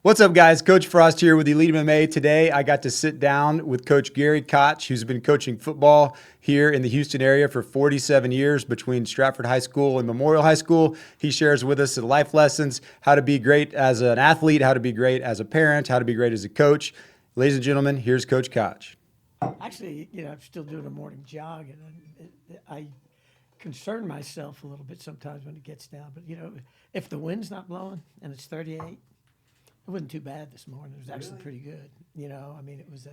What's up, guys? Coach Frost here with Elite MMA. Today, I got to sit down with Coach Gary Koch, who's been coaching football here in the Houston area for 47 years between Stratford High School and Memorial High School. He shares with us the life lessons, how to be great as an athlete, how to be great as a parent, how to be great as a coach. Ladies and gentlemen, here's Coach Koch. Actually, I'm still doing a morning jog, and I concern myself a little bit sometimes when it gets down. But, if the wind's not blowing and it's 38, it wasn't too bad this morning. It was actually pretty good. It was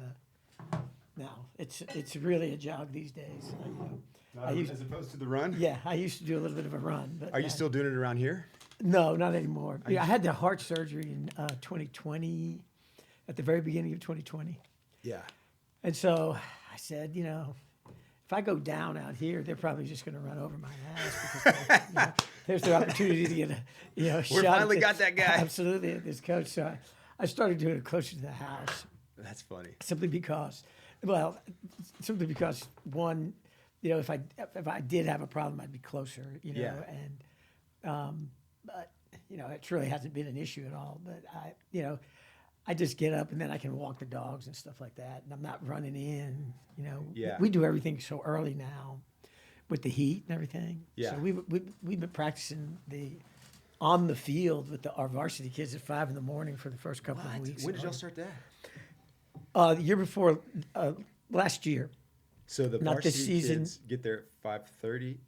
it's really a jog these days. As opposed to the run? Yeah, I used to do a little bit of a run. But Are you still doing it around here? No, not anymore. I had the heart surgery in 2020, at the very beginning of 2020. Yeah. And so I said, if I go down out here, they're probably just going to run over my ass because there's their opportunity to get a shot. We finally got that guy. Absolutely, at this coach. So I started doing it closer to the house. That's funny. Simply because one, if I did have a problem, I'd be closer. Yeah. But it really hasn't been an issue at all. But I just get up and then I can walk the dogs and stuff like that, and I'm not running in. Yeah. We do everything so early now, with the heat and everything. Yeah. So we've been practicing on the field with our varsity kids at 5 a.m. for the first couple of weeks. When did y'all start that? The year before, last year. So the Not this varsity season. kids get there at 5:30?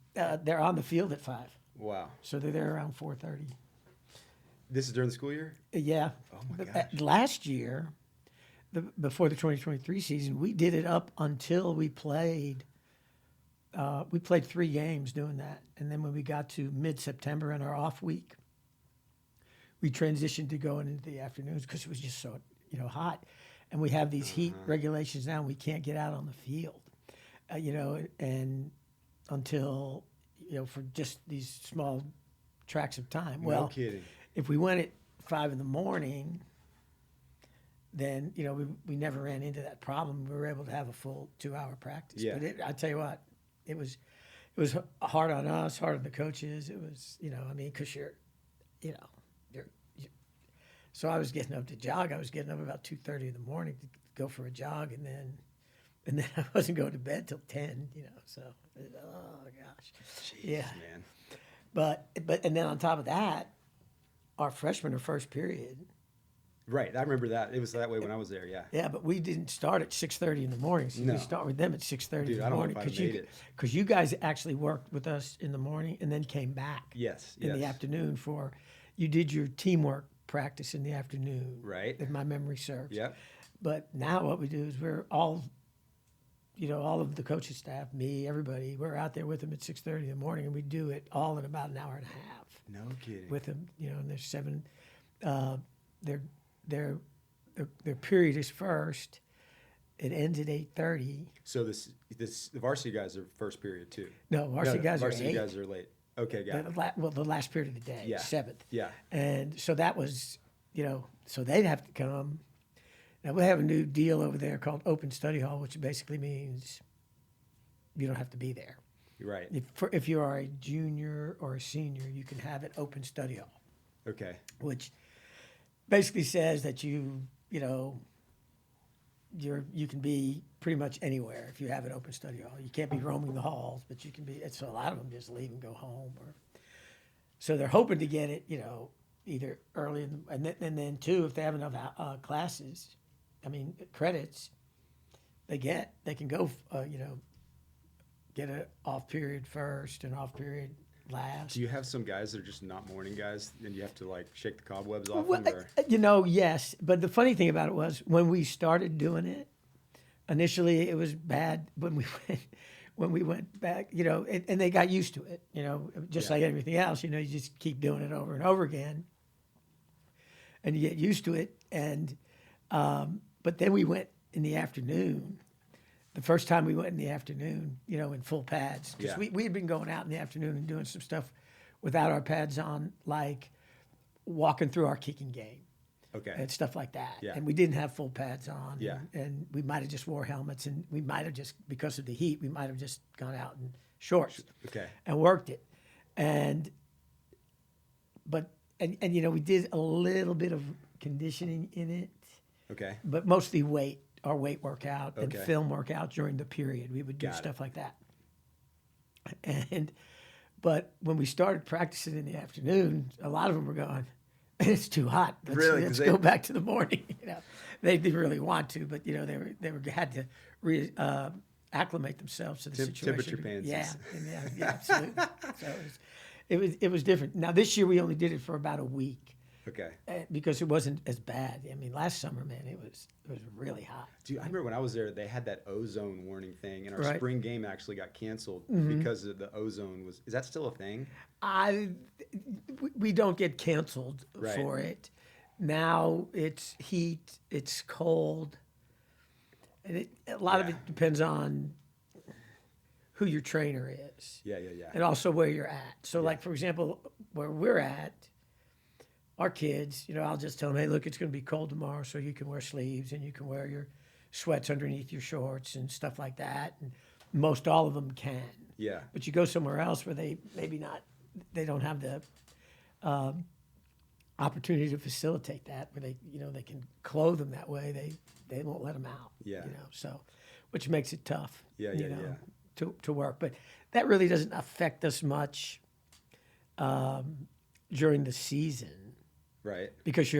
They're on the field at 5, Wow. so they're there around 4:30. This is during the school year? Yeah. Oh, my But, gosh. last year, before the 2023 season, we did it up until we played. We played 3 games doing that, and then when we got to mid-September in our off week, we transitioned to going into the afternoons because it was just so hot, and we have these heat regulations now. And we can't get out on the field, and until for just these small tracks of time. No kidding. If we went at 5 a.m, then we never ran into that problem. We were able to have a full 2-hour practice. Yeah. But I tell you what, it was hard on us, hard on the coaches. It was because you're. So I was getting up to jog. I was getting up about 2:30 in the morning to go for a jog, and then I wasn't going to bed till 10. So oh gosh, Jeez, yeah. man. But and then on top of that, our freshman or first period. Right, I remember that. It was that way when I was there, yeah. Yeah, but we didn't start at 6:30 in the morning. So No. we start with them at 6:30 Dude, in I the don't know morning if I'd have made it. because you guys actually worked with us in the morning and then came back Yes, in the yes. afternoon you did your teamwork practice in the afternoon. Right. If my memory serves. Yep. But now what we do is we're all of the coaching staff, me, everybody, we're out there with them at 6:30 in the morning, and we do it all in about an hour and a half. No kidding. With them, and there's 7. Their period is first. It ends at 8:30. So the varsity guys are first period too. No, varsity guys varsity are 8. guys are late. Okay, got it. The last period of the day, Yeah. 7th. Yeah. And so that was, so they'd have to come. Now we have a new deal over there called Open Study Hall, which basically means you don't have to be there. You're right. If you are a junior or a senior, you can have it Open Study Hall, Okay. which basically says that you can be pretty much anywhere if you have an open study hall. You can't be roaming the halls, but you can be. So a lot of them just leave and go home. So they're hoping to get it, either early and then too, if they have enough credits, they can go, get an off period first and off period last. Do you have some guys that are just not morning guys, and you have to shake the cobwebs off Well, them? Or? Yes. But the funny thing about it was when we started doing it, initially it was bad when we went back, and they got used to it, just Yeah. like everything else, you just keep doing it over and over again, and you get used to it. And but then we went in the afternoon. The first time we went in the afternoon, in full pads, because Yeah. we had been going out in the afternoon and doing some stuff without our pads on, like walking through our kicking game. Okay. And stuff like that. Yeah. And we didn't have full pads on. Yeah. And we might have just wore helmets, and we might have just, because of the heat, we might have just gone out in shorts Okay. and worked it. And we did a little bit of conditioning in it, Okay. but mostly our weight workout and Okay. film workout during the period. We would do Got it. stuff like that. But when we started practicing in the afternoon, a lot of them were going, "It's too hot. Really? 'Cause Let's they- go back to the morning." They didn't really want to, but had to acclimate themselves to the situation. Temperature pansies. Yeah, absolutely. So it was different. Now this year we only did it for about a week. Okay. Because it wasn't as bad. I mean, last summer, man, it was really hot. Dude, I remember when I was there, they had that ozone warning thing, and our Right. spring game actually got canceled because of the ozone was. Is that still a thing? We don't get canceled Right. for it. Now it's heat, it's cold, and a lot of Yeah. it depends on who your trainer is. Yeah. And also where you're at. So, like, for example, where we're at, our kids, I'll just tell them, hey, look, it's going to be cold tomorrow, so you can wear sleeves and you can wear your sweats underneath your shorts and stuff like that. And most all of them can. Yeah. But you go somewhere else where they don't have the opportunity to facilitate that, where they can clothe them that way. They won't let them out. Yeah. So, which makes it tough. Yeah. To work, but that really doesn't affect us much during the season. Right. Because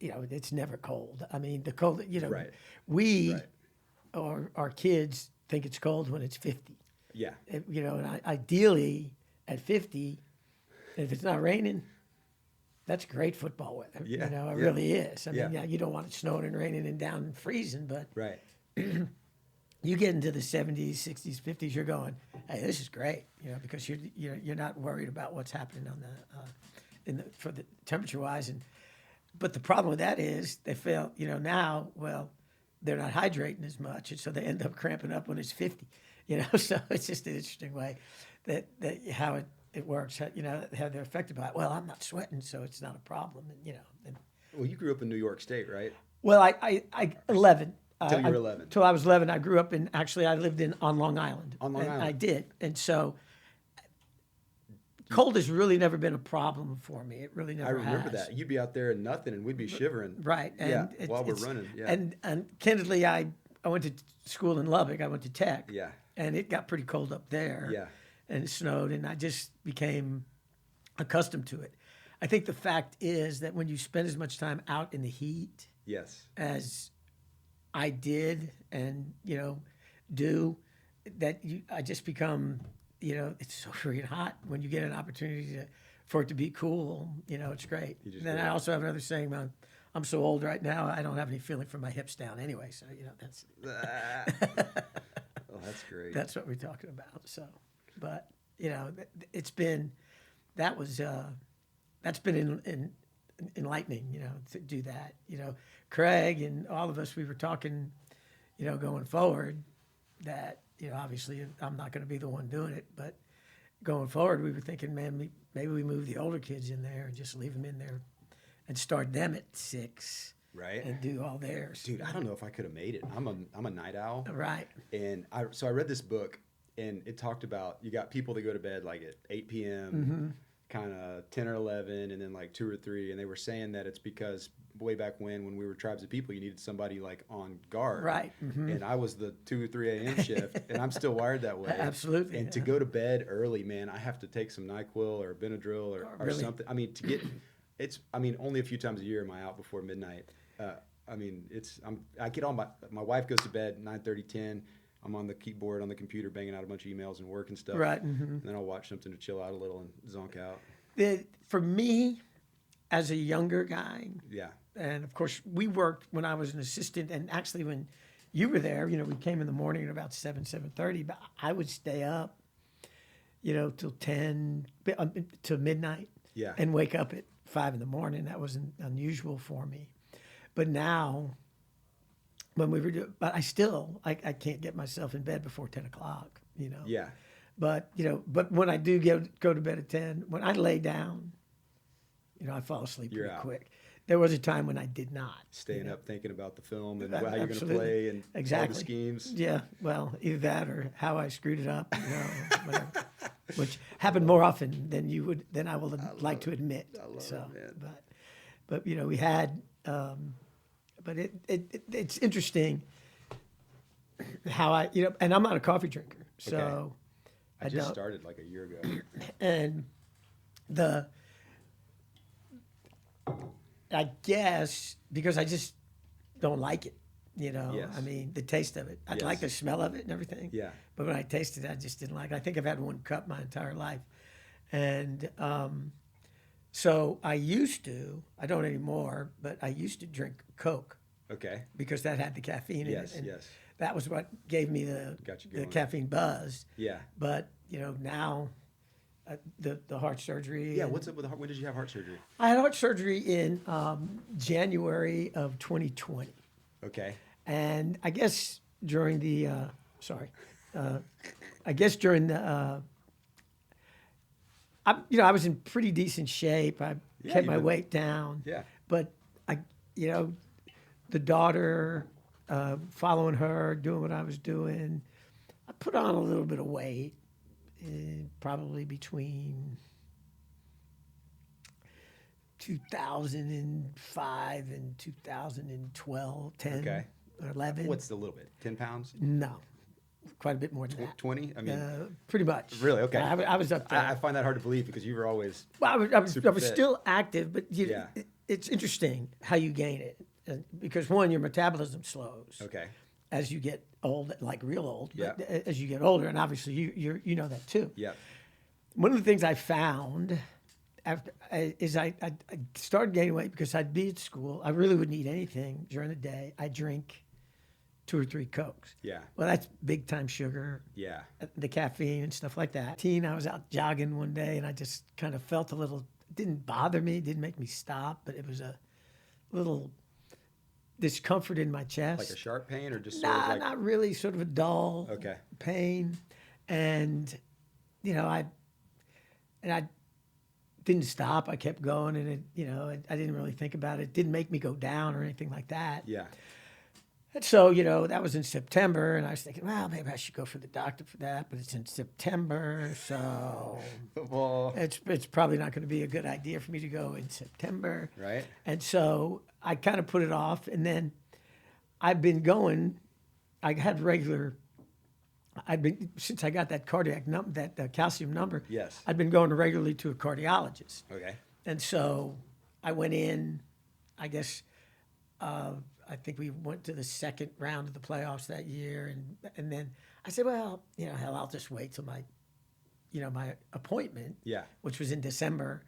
it's never cold. I mean, the cold, Right. we Right. or our kids think it's cold when it's 50. Yeah. And ideally at 50, if it's not raining, that's great football weather. Yeah, It yeah. really is. I mean, Yeah. you don't want it snowing and raining and down and freezing, but Right. you get into the 70s, 60s, 50s, you're going, hey, this is great, because you're not worried about what's happening on for the temperature wise. But the problem with that is they feel, now, well, they're not hydrating as much, and so they end up cramping up when it's 50. So it's just an interesting way that how it works. How they're affected by it. Well, I'm not sweating, so it's not a problem. And Well, you grew up in New York State, right? well, I 11. Till you were 11. Till I was 11, I grew up I lived on Long Island. On Long Island. I did. And so cold has really never been a problem for me. It really never I remember has. that. You'd be out there and nothing, and we'd be shivering. Right. And yeah. While we're running. Yeah. And candidly, I went to school in Lubbock. I went to Tech. Yeah. And it got pretty cold up there. Yeah. And it snowed, and I just became accustomed to it. I think the fact is that when you spend as much time out in the heat Yes. as I did and do, that I just become it's so freaking hot. When you get an opportunity for it to be cool, it's great. Then I also have another saying, I'm so old right now, I don't have any feeling from my hips down anyway. So that's Oh, that's great. that's what we're talking about. So, but it's been that's been enlightening, to do that. Craig and all of us, we were talking, going forward that, obviously I'm not going to be the one doing it, but going forward, we were thinking, man, maybe we move the older kids in there and just leave them in there and start them at 6. Right. And do all theirs. Dude, I don't know if I could have made it. I'm a night owl. Right. And I read this book, and it talked about you got people that go to bed like at 8 p.m., Mm-hmm. kind of 10 or 11, and then like 2 or 3. And they were saying that it's because way back when we were tribes of people, you needed somebody like on guard. Right. Mm-hmm. And I was the 2 or 3 a.m. shift, and I'm still wired that way. Absolutely. And to go to bed early, man, I have to take some NyQuil or Benadryl or Really? something. I mean, only a few times a year am I out before midnight. I get on my wife goes to bed 9:30, 10. I'm on the keyboard on the computer banging out a bunch of emails and work and stuff. Right. Mm-hmm. And then I'll watch something to chill out a little and zonk out. For me, as a younger guy, Yeah. and of course, we worked when I was an assistant, and actually when you were there, we came in the morning at about 7:30, but I would stay up, till 10, till midnight. Yeah. And wake up at 5 in the morning. That wasn't unusual for me. But now, when we were doing, but I can't get myself in bed before 10 o'clock, Yeah. But, but when I do go to bed at 10, when I lay down, I fall asleep You're pretty out. quick. There was a time when I did not. Staying up thinking about the film and That- how you're going to absolutely. play and all Exactly. the schemes. Yeah, well, either that or how I screwed it up, whatever. Which happened more often than I would like to admit. I love so, it, man. but we had. But it's interesting how and I'm not a coffee drinker, so Okay. I just started like a year ago. and I guess because I just don't like it. Yes. I mean, the taste of it. I Yes. like the smell of it and everything. Yeah. But when I tasted it, I just didn't like it. I think I've had one cup my entire life. And so I don't anymore, but I used to drink Coke Okay. because that had the caffeine in Yes, it. And yes. that was what gave me the going. caffeine buzz. Yeah. But, now the heart surgery. Yeah. and- What's up with the heart? When did you have heart surgery? I had heart surgery in January of 2020. Okay. And I guess during the, I guess during the, I was in pretty decent shape. I Yeah, kept you my did. weight down. Yeah. But the daughter, following her, doing what I was doing, I put on a little bit of weight, probably between 2005 and 2012, 10, Okay. or 11. What's a little bit? 10 pounds? No, quite a bit more than that. 20? I mean, Pretty much. really? Okay. I was up there. I find that hard to believe because you were always. Well, I was super fit. still active, but Yeah. it's interesting how you gain it. Because one, your metabolism slows Okay. as you get old, like real old. Yeah. But as you get older, and obviously you know that too. Yeah. One of the things I found after is I started gaining weight because I'd be at school. I really wouldn't eat anything during the day. I drink 2 or 3 Cokes. Yeah. Well, that's big time sugar. Yeah. The caffeine and stuff like that. I was out jogging one day and I just kind of felt a little, it didn't bother me, it didn't make me stop, but it was a little discomfort in my chest. Like a sharp pain or just sort of like. Not really, sort of a dull Okay. pain. And, I didn't stop. I kept going and I didn't really think about it. It didn't make me go down or anything like that. Yeah. And so, that was in September, and I was thinking, well, maybe I should go for the doctor for that, but it's in September, so Football. it's probably not going to be a good idea for me to go in September. Right. And so I kind of put it off, and then I've been going. I had since I got that cardiac calcium number. Yes. I'd been going regularly to a cardiologist. Okay. And so I went in, I guess, I think we went to the second round of the playoffs that year. And then I said, well, hell, I'll just wait till my appointment, Yeah. which was in December.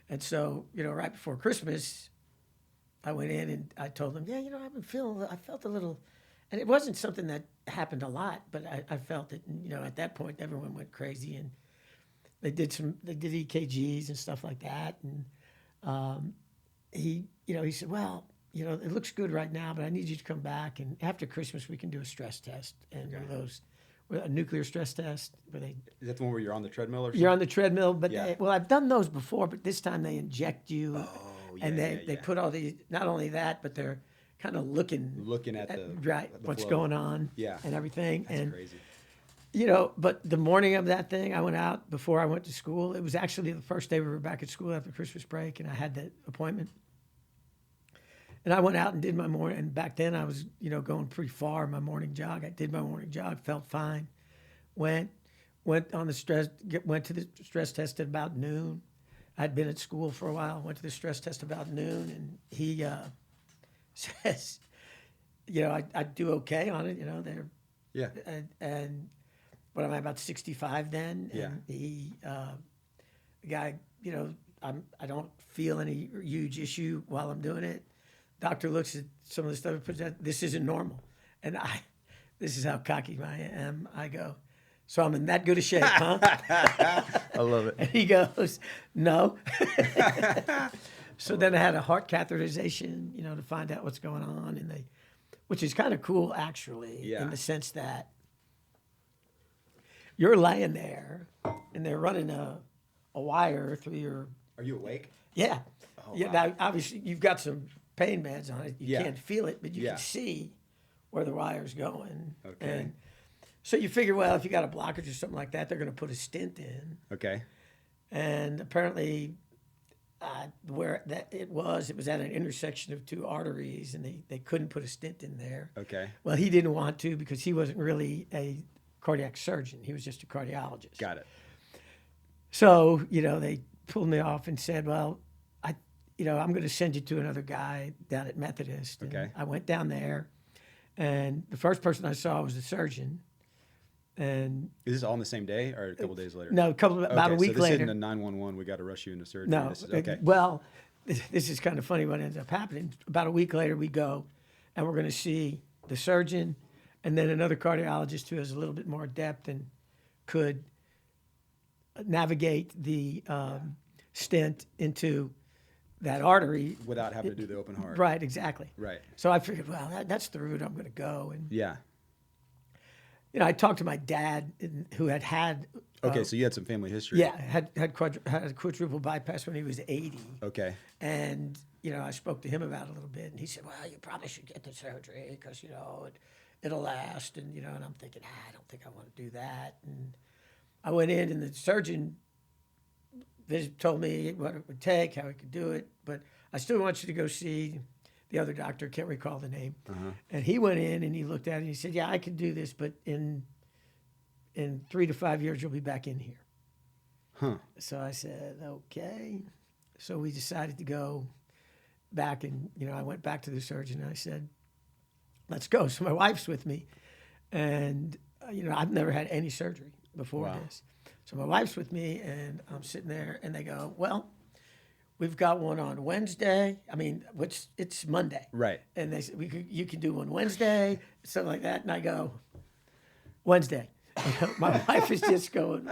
And so, right before Christmas, I went in and I told them, yeah, I felt a little, and it wasn't something that happened a lot, but I felt it. And, at that point, everyone went crazy and they did EKGs and stuff like that. And he said, well, it looks good right now, but I need you to come back. And after Christmas, we can do a stress test. And a nuclear stress test. Where Is that the one where you're on the treadmill or something? you're on the treadmill, but Yeah. I've done those before, but this time they inject you. Oh, yeah, and yeah, they yeah. put all these, not only that, but they're kind of looking at the what's flow. going on Yeah. and everything. That's and crazy. but the morning of that thing, I went out before I went to school. It was actually the first day we were back at school after Christmas break, and I had that appointment. And I went out and did my morning. And back then, I was, going pretty far. My morning jog. I did my morning jog. Felt fine. Went on the went to the stress test at about noon. I'd been at school for a while. Went to the stress test about noon, and he says, I do okay on it. They're Yeah. and what am I, about 65 then? Yeah. And he, the guy, I don't feel any huge issue while I'm doing it. Doctor looks at some of the stuff he puts out. This isn't normal, and this is how cocky I am. I go, so I'm in that good a shape, huh? I love it. And he goes, no. So then I had a heart catheterization, to find out what's going on, and which is kind of cool actually, Yeah. in the sense that you're laying there, and they're running a wire through your. Are you awake? Yeah. Oh, Yeah. wow. Now, obviously, you've got some pain meds on it. You Yeah. can't feel it, but you Yeah. can see where the wire's going. Okay. And so you figure, well, if you got a blockage or something like that, they're going to put a stent in. Okay. And apparently, where that it was at an intersection of two arteries, and they couldn't put a stent in there. Okay. Well, he didn't want to because he wasn't really a cardiac surgeon. He was just a cardiologist. Got it. So, they pulled me off and said, well, I'm going to send you to another guy down at Methodist. And Okay. I went down there, and the first person I saw was the surgeon. And Is this all on the same day or a couple days later? no, about a week so this later. isn't a 911. We got to rush you into surgery. No, This is, okay. well, this is kind of funny what ends up happening. About a week later, we go, and we're going to see the surgeon, and then another cardiologist who has a little bit more depth and could navigate the stent into that artery. Without having to do the open heart. Right, exactly. Right. So I figured, well, that's the route I'm going to go. And Yeah. I talked to my dad, who had. Okay, so you had some family history. Yeah, had a quadruple bypass when he was 80. Okay. And, I spoke to him about it a little bit, and he said, well, you probably should get the surgery because, it'll last. And, and I'm thinking, I don't think I want to do that. And I went in, and the surgeon told me what it would take, how he could do it. But I still want you to go see the other doctor, can't recall the name. Uh-huh. And he went in, and he looked at it, and he said, yeah, I can do this, but in 3 to 5 years, you'll be back in here. Huh. So I said, okay. So we decided to go back, and, I went back to the surgeon, and I said, let's go. So my wife's with me, and, I've never had any surgery before Wow. this. So my wife's with me, and I'm sitting there, and they go, well, we've got one on Wednesday. I mean, it's Monday. Right. And they said, you can do one Wednesday, something like that. And I go, Wednesday. My wife is just going.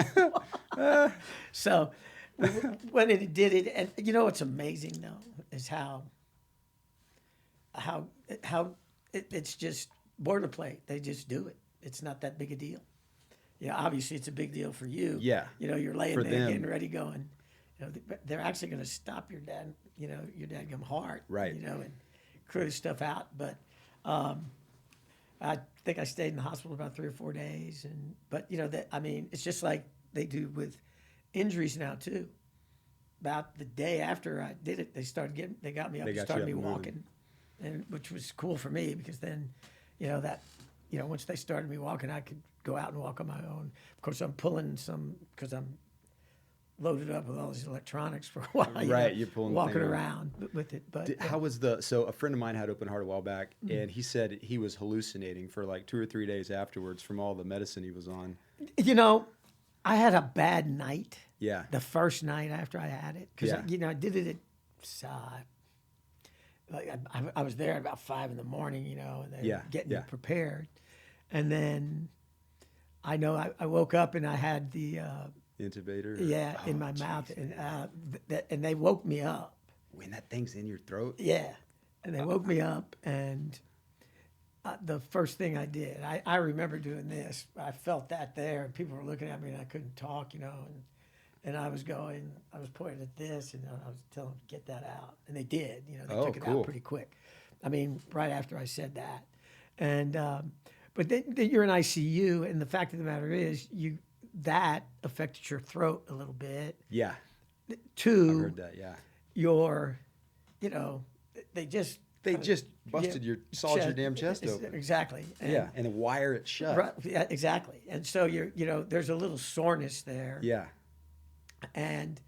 So we went in and did it. And what's amazing, though, is how it's just boilerplate. They just do it. It's not that big a deal. Obviously, it's a big deal for you. Yeah. You're laying For there them. getting ready going, they're actually going to stop your dad, your dadgum heart. Right. And clear this stuff out. But I think I stayed in the hospital about 3 or 4 days. But it's just like they do with injuries now, too. About the day after I did it, they got me up and started me walking. And which was cool for me because then, once they started me walking, I could go out and walk on my own. Of course, I'm pulling some because I'm loaded up with all these electronics for a while. Right, you're pulling the walking thing around with it. But How was so a friend of mine had open heart a while back, and he said he was hallucinating for like 2 or 3 days afterwards from all the medicine he was on. I had a bad night. Yeah. The first night after I had it, because Yeah. I did it at. I was there at about 5 a.m, and they were getting me prepared, and then I know I woke up and I had the Intubator? in my mouth, and they woke me up. When that thing's in your throat? Yeah, and they woke me up, and the first thing I did, I remember doing this. I felt that there, and people were looking at me, and I couldn't talk, and I was pointing at this, and I was telling them to get that out, and they did. They took it out pretty quick. I mean, right after I said that, and but then you're in ICU, and the fact of the matter is, that affected your throat a little bit. Yeah. Two, I heard that, yeah. they just busted sawed your damn chest open. Exactly. And, and wire it shut. Right, yeah, exactly. And so there's a little soreness there. Yeah. And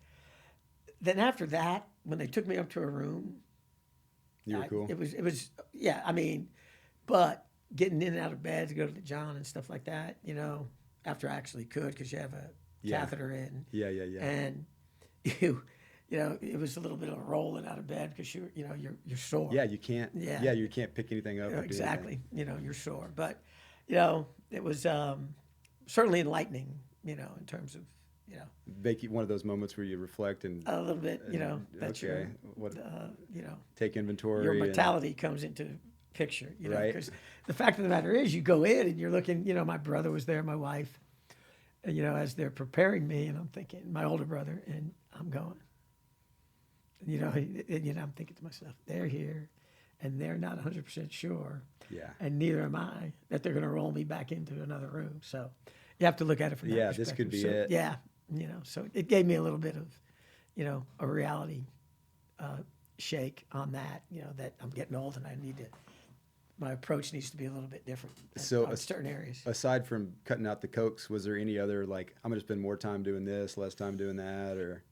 then after that, when they took me up to a room, You were cool. It was yeah. I mean, but getting in and out of bed to go to the John and stuff like that, after I actually could, because you have a catheter in. Yeah. And it was a little bit of a rolling out of bed because you're sore. Yeah, you can't. Yeah. You can't pick anything up. or do Exactly. anything. You're sore, but it was certainly enlightening. In terms of Make you one of those moments where you reflect and a little bit. That's okay, your take inventory. your mortality comes into picture. Right. Because the fact of the matter is, you go in and you're looking. My brother was there, my wife, as they're preparing me, and I'm thinking, my older brother, and I'm going. I'm thinking to myself, they're here, and they're not 100% sure. Yeah. And neither am I that they're going to roll me back into another room. So you have to look at it from that perspective. This could be so, it. Yeah. So it gave me a little bit of, a reality shake on that. That I'm getting old and my approach needs to be a little bit different on certain areas. Aside from cutting out the Cokes, was there any other, like, I'm going to spend more time doing this, less time doing that, or?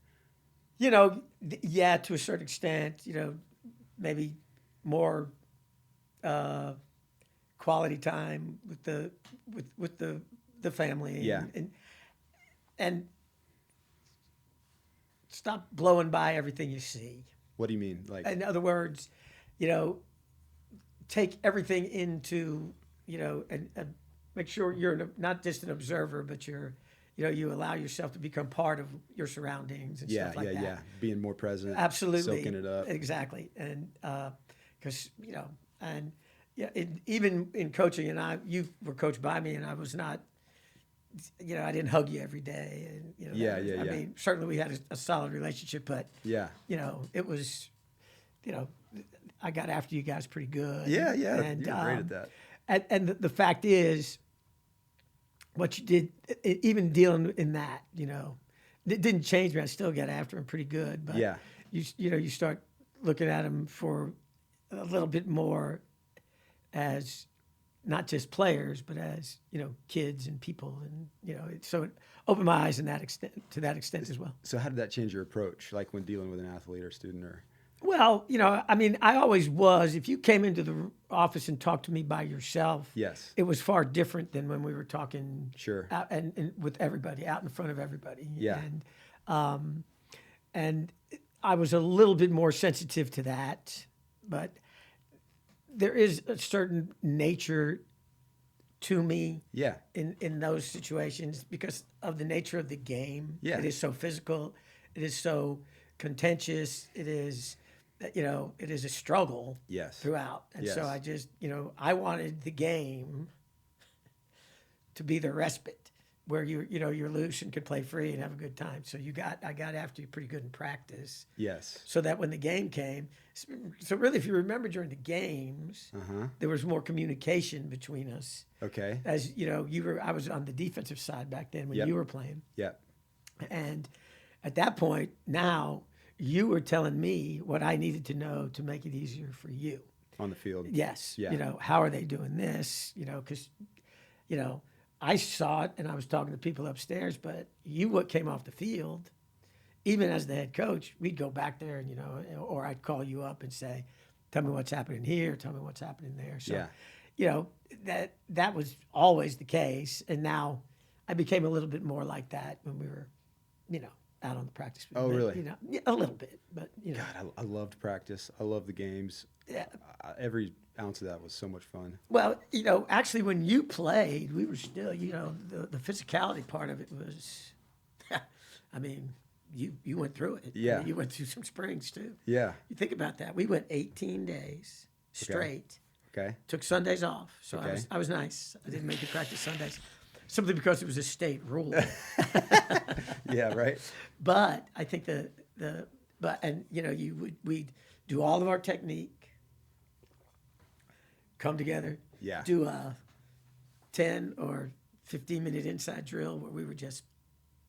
Yeah, to a certain extent, maybe more quality time with the family. Yeah. And stop blowing by everything you see. What do you mean? Like, In other words, take everything into, and make sure you're not just an observer, but you allow yourself to become part of your surroundings and stuff like that. Yeah. Being more present. Absolutely. Soaking it up. Exactly. And because, even in coaching, and you were coached by me, and I was not, I didn't hug you every day. And, I mean, certainly we had a solid relationship, but, it was, I got after you guys pretty good. Yeah. And, you're great at that. And the fact is, what you did, even dealing in that, it didn't change me. I still got after him pretty good, but you start looking at him for a little bit more as not just players, but as kids and people, and so it opened my eyes to that extent as well. So how did that change your approach, like when dealing with an athlete or student, or? Well, I mean, I always was. If you came into the office and talked to me by yourself, Yes, it was far different than when we were talking sure, out and with everybody, out in front of everybody. Yeah. And I was a little bit more sensitive to that, but there is a certain nature to me yeah, in those situations because of the nature of the game. Yeah. It is so physical. It is so contentious. It is, it is a struggle yes, throughout. And Yes. so I just, I wanted the game to be the respite where you're loose and could play free and have a good time. So I got after you pretty good in practice. yes, So that when the game came, so really, if you remember during the games, there was more communication between us. okay, As I was on the defensive side back then when Yep. you were playing, yeah, and at that point, now you were telling me what I needed to know to make it easier for you. on the field, Yes, Yeah. How are they doing this? Because I saw it and I was talking to people upstairs, but what came off the field. Even as the head coach, we'd go back there and, or I'd call you up and say, tell me what's happening here, tell me what's happening there. So, that was always the case. And now I became a little bit more like that when we were, out on the practice field. Oh, really? A little bit, but, God, I loved practice. I loved the games. Yeah. Every ounce of that was so much fun. Well, actually when you played, we were still, the physicality part of it was, I mean, you went through it. Yeah. I mean, you went through some springs too. Yeah. You think about that. We went 18 days straight. Okay. Took Sundays off. So Okay. I was nice. I didn't make you practice Sundays. Simply because it was a state rule. Yeah. Right. But I think we'd do all of our technique, come together, Yeah. do a 10 or 15-minute inside drill where we were just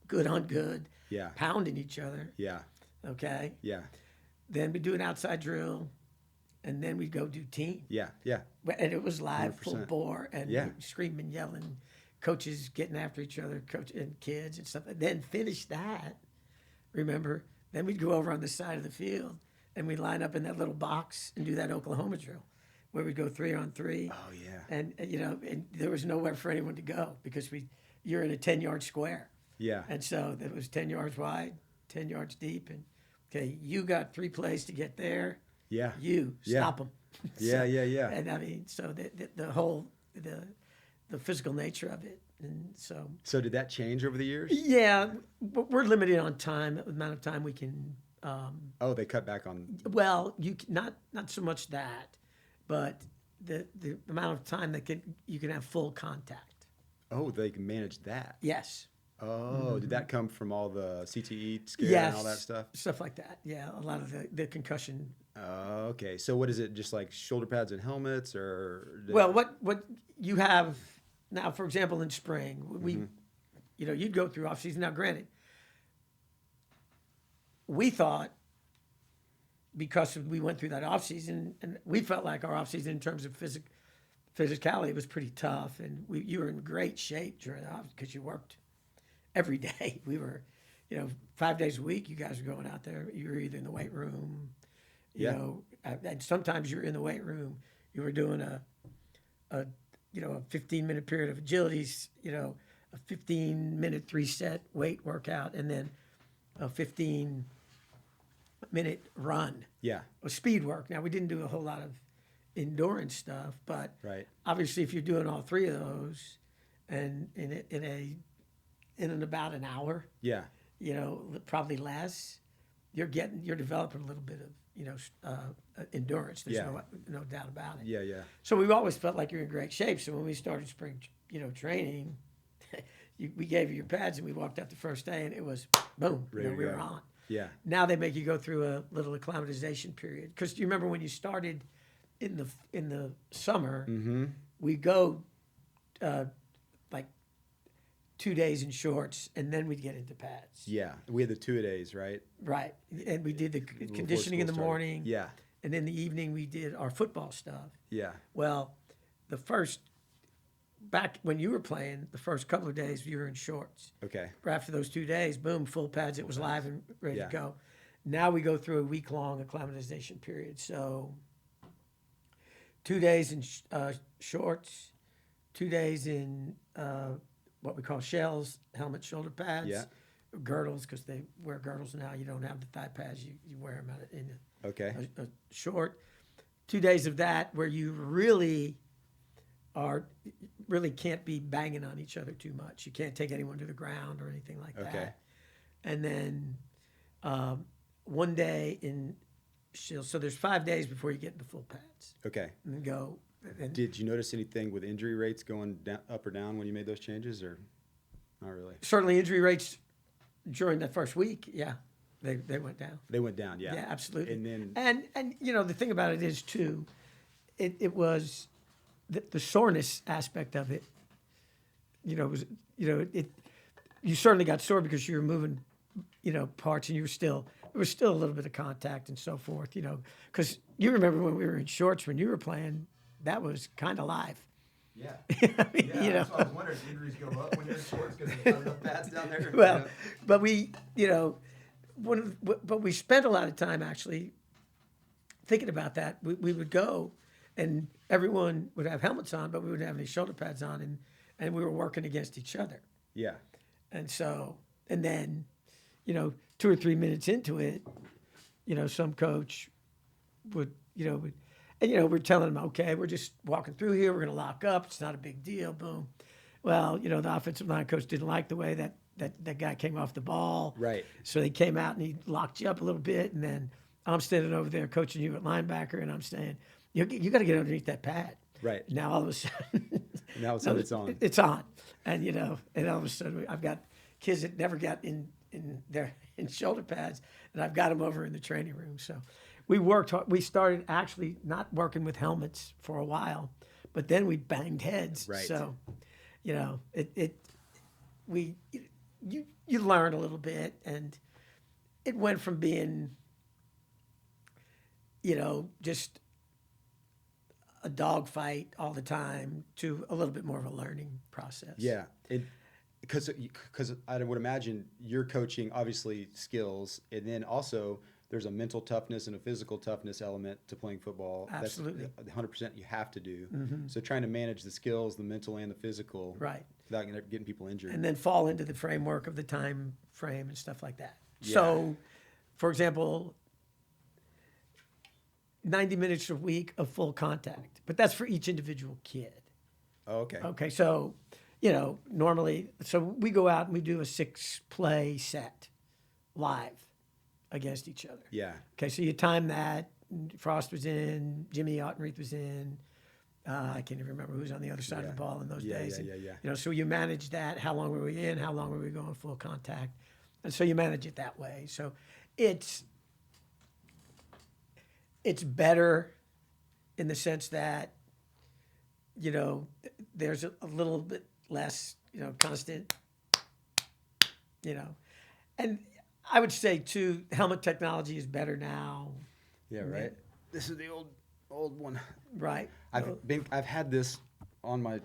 good on good, Yeah. pounding each other, Yeah. okay? Yeah. Then we'd do an outside drill, and then we'd go do team. Yeah. Yeah. And it was live, 100%. full bore, and Yeah. screaming, yelling, coaches getting after each other, and kids and stuff. And then finish that, remember? Then we'd go over on the side of the field, and we'd line up in that little box and do that Oklahoma drill, where we'd go 3-on-3. Oh yeah. And and there was nowhere for anyone to go because you're in a 10-yard square. Yeah. And so it was 10 yards wide, 10 yards deep. And, okay, you got 3 plays to get there. Yeah. You stop them. Yeah. Yeah. And I mean, so the whole, the physical nature of it. And so. So did that change over the years? Yeah, we're limited on time, the amount of time we can. Oh, they cut back on. Well, not so much that, but the amount of time that you can have full contact. Oh, they can manage that. Yes. Oh, did that come from all the CTE scare Yes. and all that stuff? Stuff like that. Yeah, a lot of the concussion. Okay. So what is it? Just like shoulder pads and helmets, or? Well, what you have now, for example, in spring, we, you'd go through off season. Now, granted, we thought because we went through that off season, and we felt like our off season in terms of physicality was pretty tough, and you were in great shape during the off because you worked every day. We were, 5 days a week. You guys were going out there. You were either in the weight room, and sometimes you're in the weight room. You were doing a 15-minute period of agilities, a 15-minute 3-set weight workout, and then a 15-minute run. Yeah. Or speed work. Now, we didn't do a whole lot of endurance stuff, but Right. obviously if you're doing all three of those and in about an hour, Yeah. probably less, you're developing a little bit of, endurance. There's no doubt about it. Yeah. Yeah. So we've always felt like you're in great shape. So when we started spring, training, we gave you your pads and we walked out the first day and it was boom, Ready to we go. were on. Yeah. Now they make you go through a little acclimatization period because you remember when you started in the summer, we go like 2 days in shorts and then we'd get into pads. Yeah. We had the 2-a-days, right? Right, and we did the Before conditioning in the school started. morning. Yeah. And in the evening we did our football stuff. Yeah. Well, back when you were playing, the first couple of days you were in shorts. Okay. After those 2 days, boom, full pads. It was live and ready Yeah. to go. Now we go through a week-long acclimatization period. So 2 days in shorts, 2 days in what we call shells, helmet, shoulder pads, Yeah. girdles, because they wear girdles now. You don't have the thigh pads. You wear them in Okay. a short. 2 days of that where you really can't be banging on each other too much. You can't take anyone to the ground or anything like Okay. that. And then 1 day in shield. So there's 5 days before you get into full pads. Okay. And then go. And Did you notice anything with injury rates going down, up or down when you made those changes, or not really? certainly injury rates during that first week, yeah, they went down. They went down. Yeah. Yeah, absolutely. And then And the thing about it is too, it was the soreness aspect of it. You certainly got sore because you were moving, parts, and there was still a little bit of contact and so forth. Because you remember when we were in shorts when you were playing, that was kind of live. yeah. I mean, That's what I was wondering. Injuries go up when you're in sports because there's not enough pads down there. Well, but we spent a lot of time actually thinking about that. We would go, and everyone would have helmets on, but we wouldn't have any shoulder pads on, and we were working against each other. Yeah. And so, and then, 2 or 3 minutes into it, some coach would, we're telling them, okay, we're just walking through here. We're going to lock up. It's not a big deal. Boom. Well, the offensive line coach didn't like the way that guy came off the ball. Right. So he came out and he locked you up a little bit. And then I'm standing over there coaching you at linebacker, and I'm saying, you got to get underneath that pad. Right. Now all of a sudden, Now it's on. It's on, and and all of a sudden I've got kids that never got in shoulder pads, and I've got them over in the training room. So we worked hard. We started actually not working with helmets for a while, but then we banged heads. Right. So, you learn a little bit, and it went from being, just a dogfight all the time to a little bit more of a learning process. Yeah. Because I would imagine you're coaching obviously skills, and then also there's a mental toughness and a physical toughness element to playing football. Absolutely. That's 100% you have to do. Mm-hmm. So trying to manage the skills, the mental and the physical, Right. without getting people injured. And then fall into the framework of the time frame and stuff like that. Yeah. So, for example, 90 minutes a week of full contact, but that's for each individual kid. Oh, okay. Okay, so, normally, so we go out and we do a 6-play set live against each other. Yeah. Okay, so you time that. Frost was in, Jimmy Ottenreith was in. I can't even remember who was on the other side of the ball in those days. Yeah. So you manage that. How long were we in? How long were we going full contact? And so you manage it that way. So it's better in the sense that, there's a little bit less, constant, and I would say too, helmet technology is better now Yeah, And right. This is the old one. Right. I've had this on my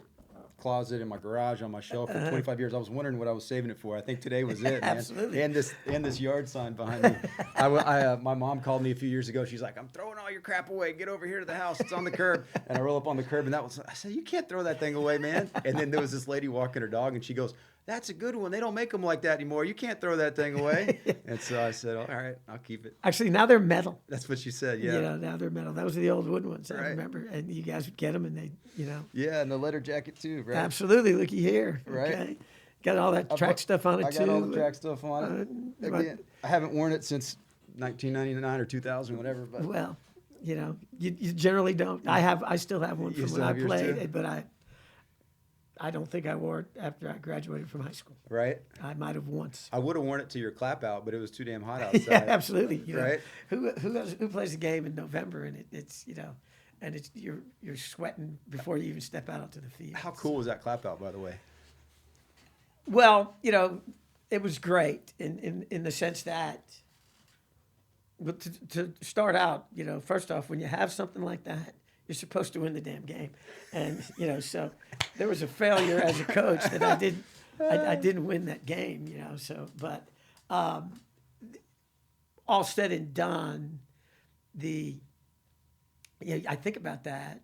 closet in my garage on my shelf for 25 years. I was wondering what I was saving it for. I think today was it, man. Absolutely. And this yard sign behind me. My mom called me a few years ago. She's like, "I'm throwing all your crap away. Get over here to the house. It's on the curb." And I roll up on the curb, and I said, "You can't throw that thing away, man." And then there was this lady walking her dog, and she goes, "That's a good one. They don't make them like that anymore. You can't throw that thing away." And so I said, "All right, I'll keep it." Actually, now they're metal. That's what she said. Yeah. You know, now they're metal. Those are the old wooden ones. I Right. remember. And you guys would get them, and they, you know. Yeah, and the leather jacket too, right? Absolutely. Looky here. Right. Okay. Got all that track stuff on it, I too. got all the track stuff on it. Again, I haven't worn it since 1999 or 2000, whatever. But Well, you know, you generally don't. I still have one You from still when I have yours, too? played, but I don't think I wore it after I graduated from high school. right, I might have once. I would have worn it to your clap out, but it was too damn hot outside. Yeah, absolutely. You know, Right. Who plays a game in November and it's, you know, and it's you're sweating before you even step out onto the field. How cool was that clap out, by the way? Well, you know, it was great in the sense that, but to start out, you know, first off, when you have something like that, you're supposed to win the damn game, and you know, so there was a failure as a coach that I didn't win that game, you know. So, but all said and done, I think about that,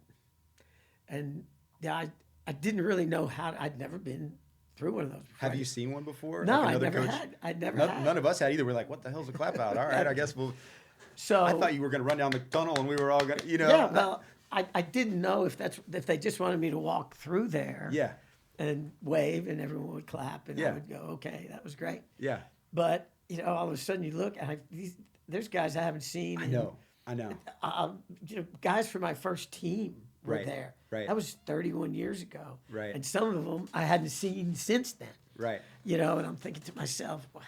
and yeah, I didn't really know how. I'd never been through one of those before. Have you seen one before? No, Like I another never coach? had. I never None, had. none of us had either. We're like, what the hell's a clap out? All right, I guess we'll. So I thought you were going to run down the tunnel and we were all going to, you know. yeah, well, I didn't know if they just wanted me to walk through there. Yeah, And wave, and everyone would clap, and I Yeah. would go, okay, that was great. yeah. But you know, all of a sudden you look, and there's guys I haven't seen. I know. You know, guys from my first team were Right, there. right. That was 31 years ago. Right. And some of them I hadn't seen since then. Right. You know, and I'm thinking to myself, well,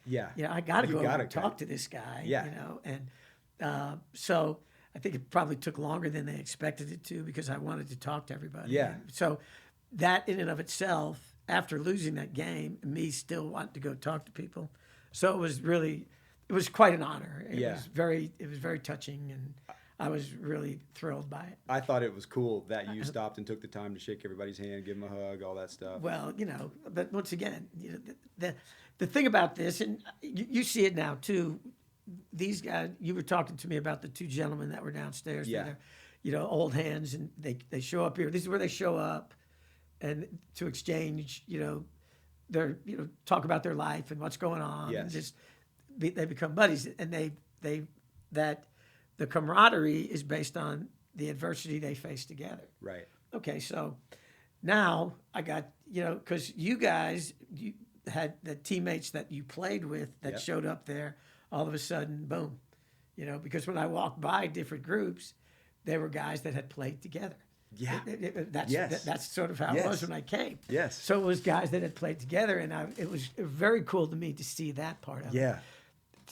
Yeah. you know, I got to You go over gotta and go. talk to this guy. Yeah. You know, and so I think it probably took longer than they expected it to because I wanted to talk to everybody. Yeah. And so that in and of itself, after losing that game, me still wanting to go talk to people. So it was quite an honor. It Yeah. was very touching, and I was really thrilled by it. I thought it was cool that you stopped and took the time to shake everybody's hand, give them a hug, all that stuff. Well, you know, but once again, you know, the thing about this, and you see it now too. These guys, you were talking to me about the two gentlemen that were downstairs. Yeah. That are, you know, old hands, and they show up here. This is where they show up, and to exchange, you know, talk about their life and what's going on. Yes. And they become buddies, and that the camaraderie is based on the adversity they face together. Right. Okay, so now I got, you know, because you guys, you had the teammates that you played with that Yep. showed up there, all of a sudden, boom. You know, because when I walked by different groups, they were guys that had played together. Yeah. That's Yes. That's sort of how it was Yes. when I came. Yes. So it was guys that had played together, and it was very cool to me to see that part of it. Yeah.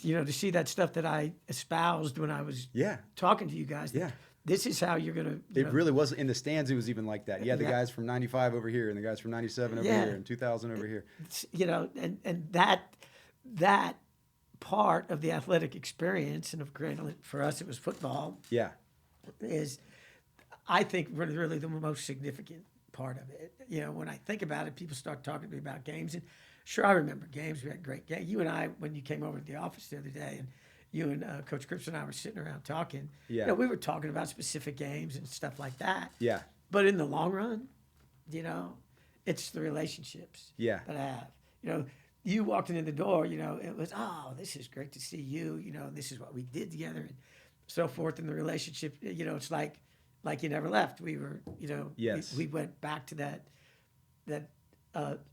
You know, to see that stuff that I espoused when I was Yeah. talking to you guys. that Yeah. This is how you're going to. It really was in the stands. It was even like that. Yeah, the Yeah. guys from '95 over here, and the guys from '97 over Yeah. here, and 2000 over here. You know, and that part of the athletic experience, and of granted for us it was football, Yeah, is I think really the most significant part of it. You know, when I think about it, people start talking to me about games, and sure, I remember games. We had great games. You and I, when you came over to the office the other day, and you and Coach Cripps and I were sitting around talking. Yeah. You know, we were talking about specific games and stuff like that. yeah, But in the long run, you know, it's the relationships Yeah. that I have. You know, you walked in the door, you know, it was, oh, this is great to see you. You know, this is what we did together and so forth. And the relationship, you know, it's like you never left. We were, you know, Yes. we went back to that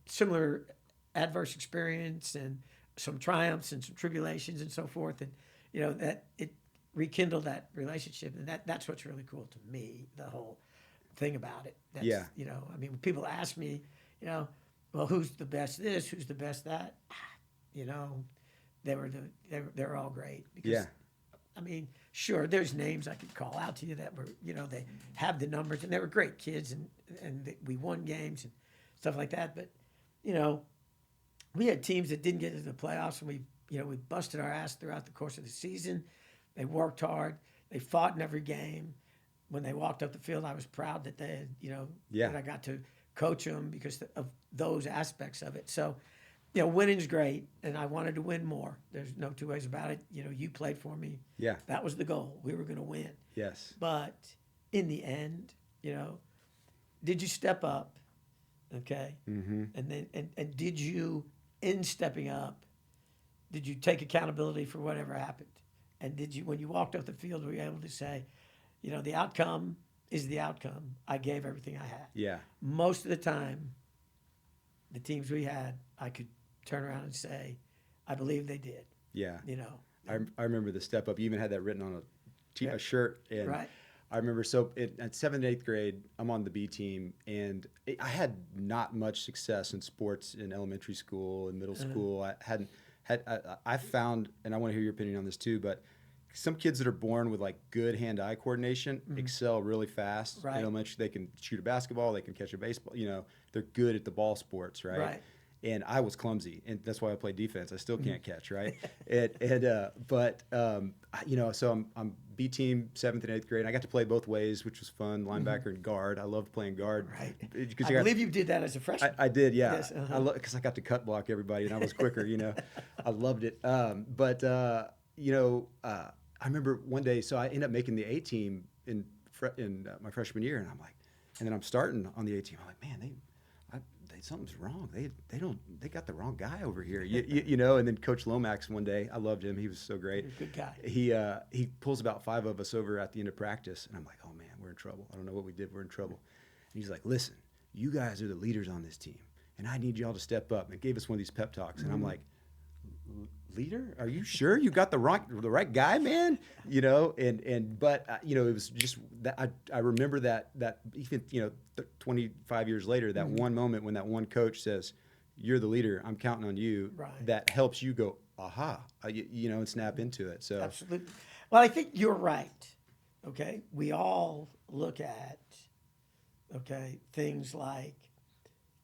similar adverse experience and some triumphs and some tribulations and so forth. And, you know, that it rekindled that relationship. And that's what's really cool to me, the whole thing about it. That's, Yeah. You know, I mean, when people ask me, you know, well, who's the best this, who's the best that? You know, they're all great. Because, Yeah. I mean, sure, there's names I could call out to you that were, you know, they have the numbers and they were great kids and we won games and stuff like that. But, you know, we had teams that didn't get into the playoffs and we busted our ass throughout the course of the season. They worked hard. They fought in every game. When they walked up the field, I was proud that they had, Yeah. that I got to coach them because of those aspects of it. So, winning's great, and I wanted to win more. There's no two ways about it. You played for me. Yeah. That was the goal. We were going to win. Yes. But in the end, did you step up? Okay. Mm-hmm. And then, and did you, in stepping up, did you take accountability for whatever happened? And did you, when you walked off the field, were you able to say, the outcome is the outcome. I gave everything I had. Yeah. Most of the time, the teams we had, I could turn around and say, I believe they did. Yeah. I remember the step up. You even had that written on Yeah. a shirt. And Right. I remember at 7th and 8th grade, I'm on the B team, and I had not much success in sports in elementary school and middle school. I hadn't I found, and I want to hear your opinion on this too, but some kids that are born with like good hand-eye coordination excel really fast. Right. In elementary, they can shoot a basketball, they can catch a baseball. They're good at the ball sports, right? Right. And I was clumsy, and that's why I play defense. I still can't catch, right? So I'm B team 7th and 8th grade. And I got to play both ways, which was fun, linebacker and guard. I loved playing guard. Right. Because I believe you did that as a freshman. I did, yeah. Yes, Because I got to cut block everybody, and I was quicker. I loved it. I remember one day. So I ended up making the A team in my freshman year, and and then I'm starting on the A team. I'm like, man, something's wrong. They got the wrong guy over here. And then Coach Lomax one day, I loved him. He was so great. Good guy. He pulls about 5 of us over at the end of practice, and I'm like, oh man, we're in trouble. I don't know what we did. We're in trouble. And he's like, listen, you guys are the leaders on this team, and I need y'all to step up. And gave us one of these pep talks, and I'm like, leader? Are you sure you got the right guy, man? But it was just that I remember that even 25 years later, that one moment when that one coach says, "You're the leader. I'm counting on you." Right. That helps you go, aha, and snap into it. So Absolutely. Well, I think you're right. Okay, we all look at things like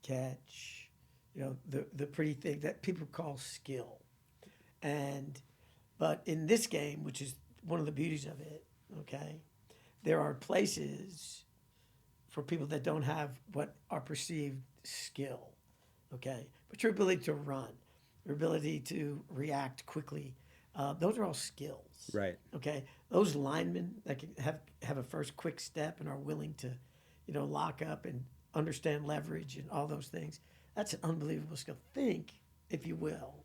catch, the pretty thing that people call skill. But in this game, which is one of the beauties of it, there are places for people that don't have what are perceived skill, but your ability to run, your ability to react quickly, those are all skills. Right. Those linemen that can have a first quick step and are willing to, lock up and understand leverage and all those things, that's an unbelievable skill. Think, if you will,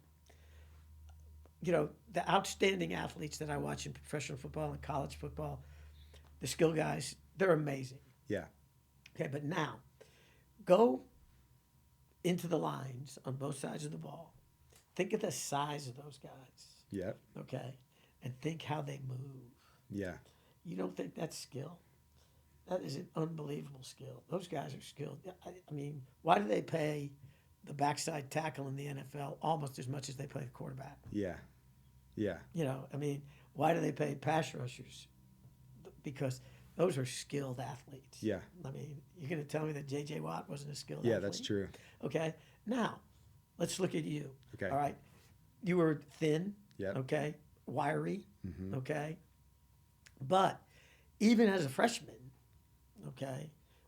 the outstanding athletes that I watch in professional football and college football, the skill guys, they're amazing. Yeah. But now, go into the lines on both sides of the ball. Think of the size of those guys. Yeah. And think how they move. Yeah. You don't think that's skill? That is an unbelievable skill. Those guys are skilled. I mean, why do they pay the backside tackle in the NFL almost as much as they pay the quarterback? Yeah. Yeah. Why do they pay pass rushers? Because those are skilled athletes. Yeah. You're going to tell me that J.J. Watt wasn't a skilled athlete? Yeah, that's true. Now, let's look at you. Okay. All right. You were thin. Yep. Wiry. But even as a freshman,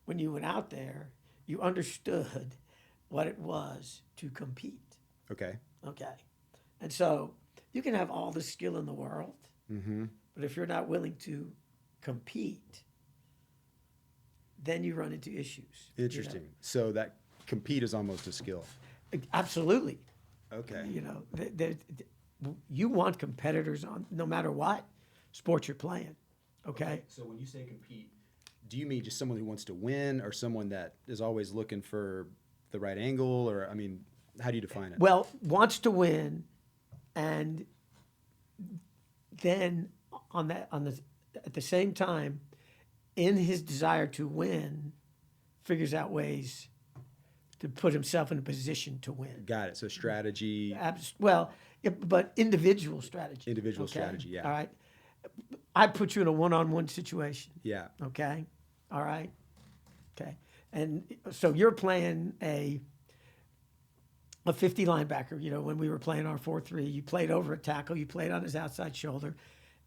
when you went out there, you understood what it was to compete. Okay. And so you can have all the skill in the world, but if you're not willing to compete, then you run into issues. Interesting. So that compete is almost a skill. Absolutely. Okay. You want competitors on no matter what sport you're playing. Okay. So when you say compete, do you mean just someone who wants to win, or someone that is always looking for the right angle, or how do you define it? Well, wants to win, and then at the same time, in his desire to win, figures out ways to put himself in a position to win. Got it. So strategy. But individual strategy. Individual strategy, yeah. All right. I put you in a one-on-one situation. Yeah. Okay. All right. Okay. And so you're playing a 50 linebacker. When we were playing our 4-3, you played over a tackle, you played on his outside shoulder,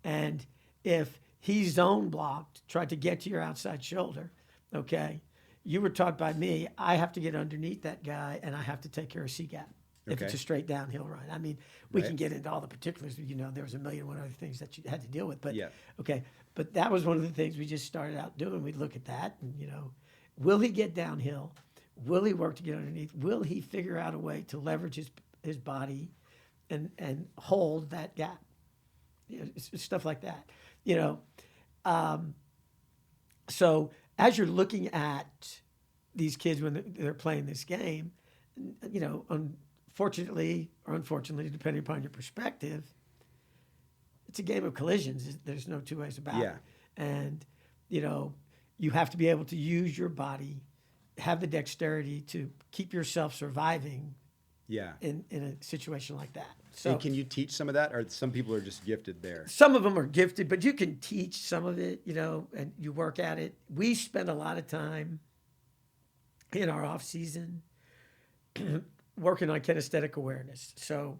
And if he zone blocked, tried to get to your outside shoulder, okay, you were taught by me, I have to get underneath that guy and I have to take care of C-gap. If it's Okay. a straight downhill run. I mean, we Right. can get into all the particulars. You know, there was a million and one other things that you had to deal with. But, Yeah. okay. But that was one of the things we just started out doing. We'd look at that and, you know, will he get downhill? Will he work to get underneath? Will he figure out a way to leverage his body and hold that gap? You know, it's stuff like that. You know, so as you're looking at these kids when they're playing this game, you know, unfortunately or unfortunately, depending upon your perspective, it's a game of collisions. There's no two ways about Yeah. it. And, you know, you have to be able to use your body, have the dexterity to keep yourself surviving Yeah. in a situation like that. So And can you teach some of that, or some people are just gifted there? some of them are gifted, but you can teach some of it, you know, and you work at it. We spend a lot of time in our off season working on kinesthetic awareness. So,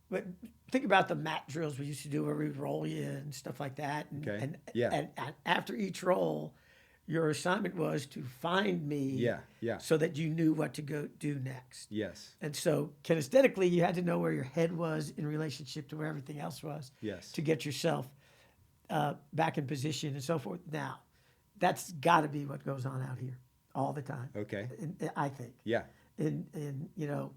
but think about the mat drills we used to do where we'd roll you and stuff like that. And, Okay. and, Yeah. and after each roll, your assignment was to find me Yeah. Yeah. so that you knew what to go do next. Yes. And so kinesthetically, you had to know where your head was in relationship to where everything else was Yes. to get yourself back in position and so forth. Now, that's got to be what goes on out here all the time. Okay. I think. Yeah. And you know,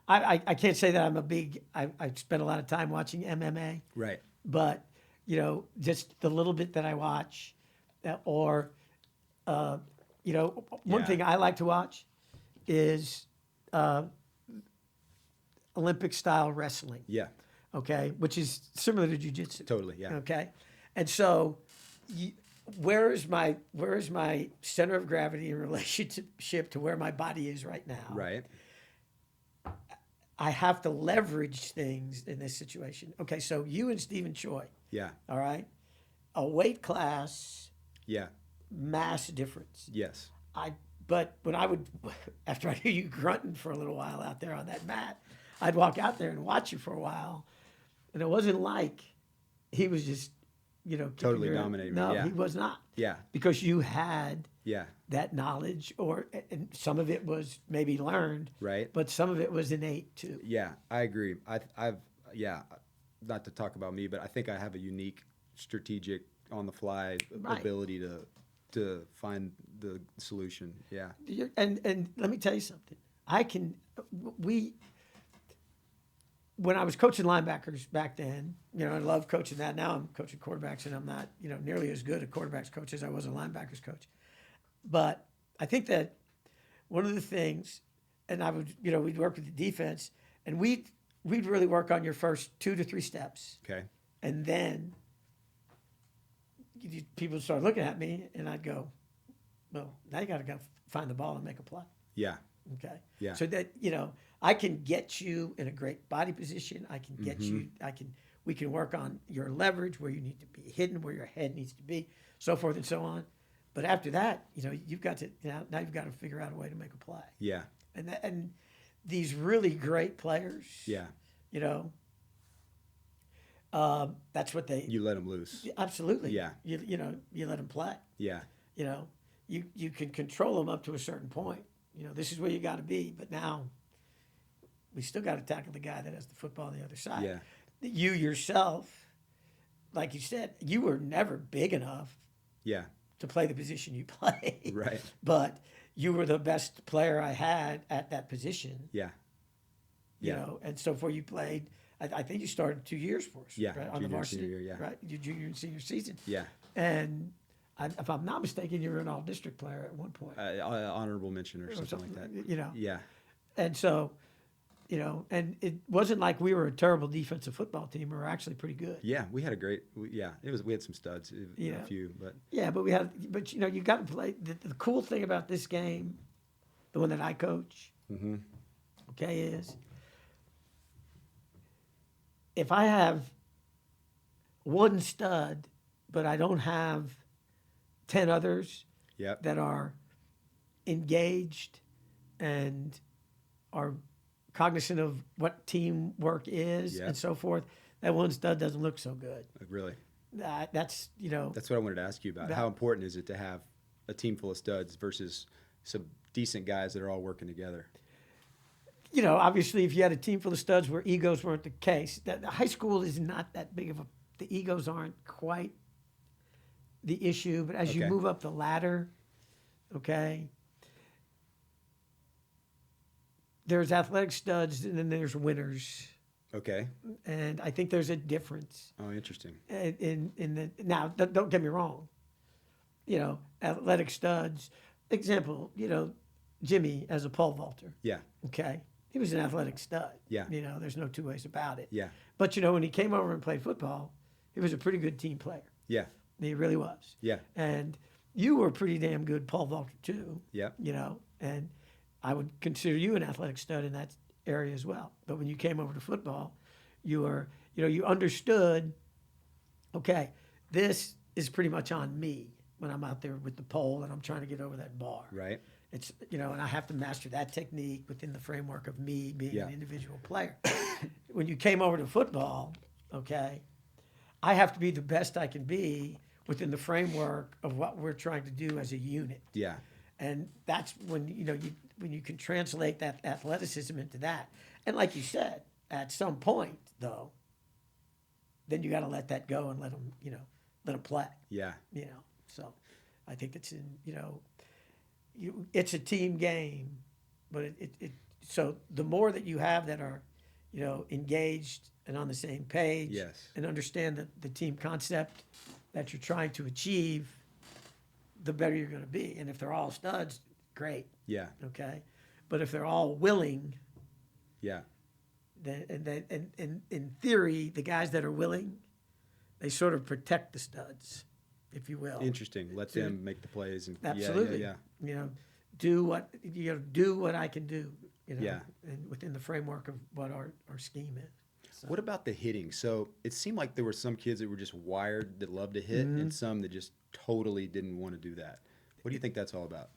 I can't say that I'm a big. I spend a lot of time watching MMA, Right. but you know, just the little bit that I watch, or you know, one Yeah. thing I like to watch is Olympic style wrestling. Yeah. Okay, which is similar to jiu-jitsu. Totally. Yeah. Okay, and so where is my center of gravity in relationship to where my body is right now? Right. I have to leverage things in this situation. Okay, so you and Stephen Choi, Yeah. all right, a weight class, Yeah. mass difference. Yes. But when I would, after I knew you grunting for a little while out there on that mat, I'd walk out there and watch you for a while, and it wasn't like he was just, you know, kicking Totally your- dominating me, No, yeah. he was not. Yeah. Because you had Yeah. that knowledge, and some of it was maybe learned, Right. but some of it was innate too. Yeah. I agree. Yeah. Not to talk about me, but I think I have a unique strategic on the fly Right. ability to find the solution. Yeah. And let me tell you something. When I was coaching linebackers back then, you know, I love coaching that. Now I'm coaching quarterbacks, and I'm not, you know, nearly as good a quarterbacks coach as I was a linebackers coach. But I think that one of the things, and I would, you know, we'd work with the defense, and we'd really work on your first 2 to 3 steps, Okay. and then people start looking at me, and I'd go, well, now you got to go find the ball and make a play. Yeah. Okay. Yeah. So that, you know, I can get you in a great body position. I can get you. We can work on your leverage, where you need to be hidden, where your head needs to be, so forth and so on. But after that, you know, you've got to now you've got to figure out a way to make a play. Yeah. And these really great players. Yeah. You know. That's what they. You let them loose. Absolutely. Yeah. You know, you let them play. Yeah. You know, you can control them up to a certain point. You know, this is where you got to be. But now, we still got to tackle the guy that has the football on the other side. Yeah. You yourself, like you said, you were never big enough Yeah. to play the position you play. Right. But you were the best player I had at that position. Yeah. You Yeah. know, and so for you played, I think you started 2 years for us. Yeah, Right, on the junior and varsity. senior year, yeah. Right, your junior and senior season. Yeah. And if I'm not mistaken, you were an all-district player at one point. Honorable mention or something like that. You know. Yeah. And so, you know, and it wasn't like we were a terrible defensive football team. We were actually pretty good. Yeah. We had a great. We had some studs. Yeah. A few, but Yeah, but you know, you got to play. The cool thing about this game, the one that I coach, okay, is if I have one stud, but I don't have 10 others yep. that are engaged and are cognizant of what teamwork is Yeah. and so forth, that one stud doesn't look so good. Really? That's That's what I wanted to ask you about. How important is it to have a team full of studs versus some decent guys that are all working together? Obviously, if you had a team full of studs where egos weren't the case, that high school is not that big of a. The egos aren't quite the issue, but as you Okay. move up the ladder, okay, there's athletic studs and then there's winners, Okay. and I think there's a difference Oh, interesting. in the. Now, don't get me wrong, athletic studs. Example, Jimmy as a pole vaulter. Yeah. Okay. He was an athletic stud. Yeah. There's no two ways about it. Yeah. But, when he came over and played football, he was a pretty good team player. Yeah. He really was. Yeah. And you were a pretty damn good pole vaulter, too. Yeah. And I would consider you an athletic stud in that area as well. But when you came over to football, you were, you understood, okay, this is pretty much on me when I'm out there with the pole and I'm trying to get over that bar. Right. It's, and I have to master that technique within the framework of me being an individual player. When you came over to football, okay, I have to be the best I can be within the framework of what we're trying to do as a unit. Yeah. And that's when, when you can translate that athleticism into that. And like you said, at some point, though, then you got to let that go and let them play. Yeah. So I think it's it's a team game, but so the more that you have that are, engaged and on the same page, Yes. and understand the team concept that you're trying to achieve, the better you're going to be. And if they're all studs, great. Yeah. Okay, but if they're all willing, Yeah. then and in theory, the guys that are willing, they sort of protect the studs, if you will. Interesting. Let them make the plays and Absolutely. Yeah. Do what I can do. Yeah. And within the framework of what our scheme is. So. What about the hitting? So it seemed like there were some kids that were just wired that loved to hit, and some that just totally didn't want to do that. What do you think that's all about?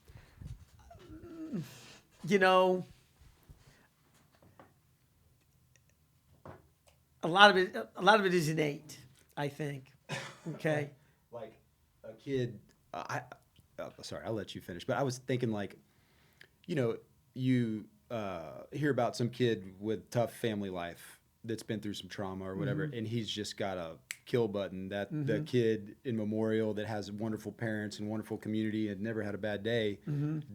A lot of it is innate, I think. Okay. Like a kid, sorry, I'll let you finish. But I was thinking, like, you hear about some kid with tough family life that's been through some trauma or whatever, and he's just got a kill button that the kid in Memorial that has wonderful parents and wonderful community and never had a bad day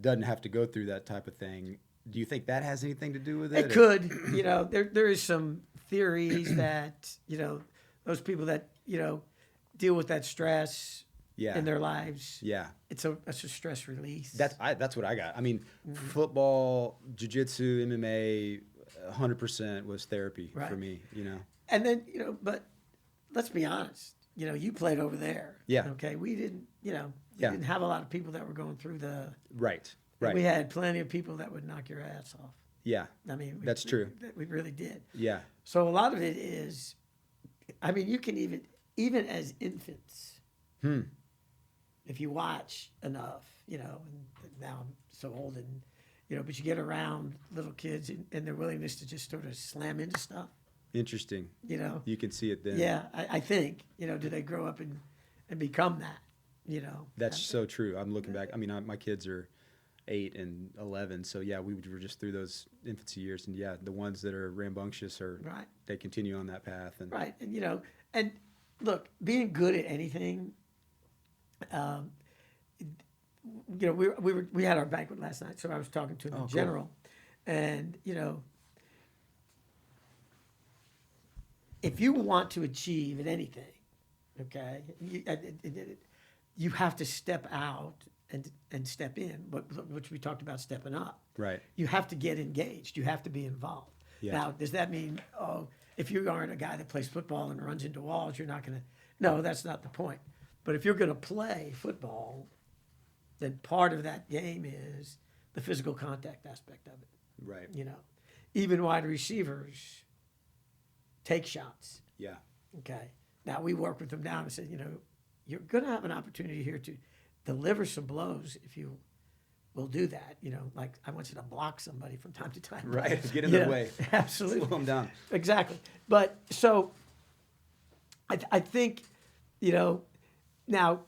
doesn't have to go through that type of thing. Do you think that has anything to do with it? It could. There is some theories that, those people that, deal with that stress in their lives. Yeah. It's a stress release. That's what I got. I mean, football, jiu-jitsu, MMA, 100% was therapy for me, And then, but let's be honest, you played over there. Yeah. Okay. We didn't, didn't have a lot of people that were going through Right. We had plenty of people that would knock your ass off. Yeah. I mean, that's true. We really did. Yeah. So a lot of it is, I mean, you can even as infants, if you watch enough, and now I'm so old and, but you get around little kids and their willingness to just sort of slam into stuff. Interesting. You can see it then. Yeah, I think, do they grow up and become that, That's so true. I'm looking back. I mean, my kids are 8 and 11, so yeah, we were just through those infancy years, and yeah, the ones that are rambunctious they continue on that path. And right, and and look, being good at anything, we had our banquet last night, so I was talking to him in general, and if you want to achieve at anything, okay, you have to step out and step in, which we talked about stepping up. Right. You have to get engaged. You have to be involved. Yeah. Now, does that mean, if you aren't a guy that plays football and runs into walls, you're not going to? No, that's not the point. But if you're going to play football, then part of that game is the physical contact aspect of it. Right. Even wide receivers take shots. Yeah. Okay. Now we work with them down and say, you're going to have an opportunity here to deliver some blows if you will do that. Like I want you to block somebody from time to time. Right. Get in their way. Absolutely. Slow them down. Exactly. But so I think, now,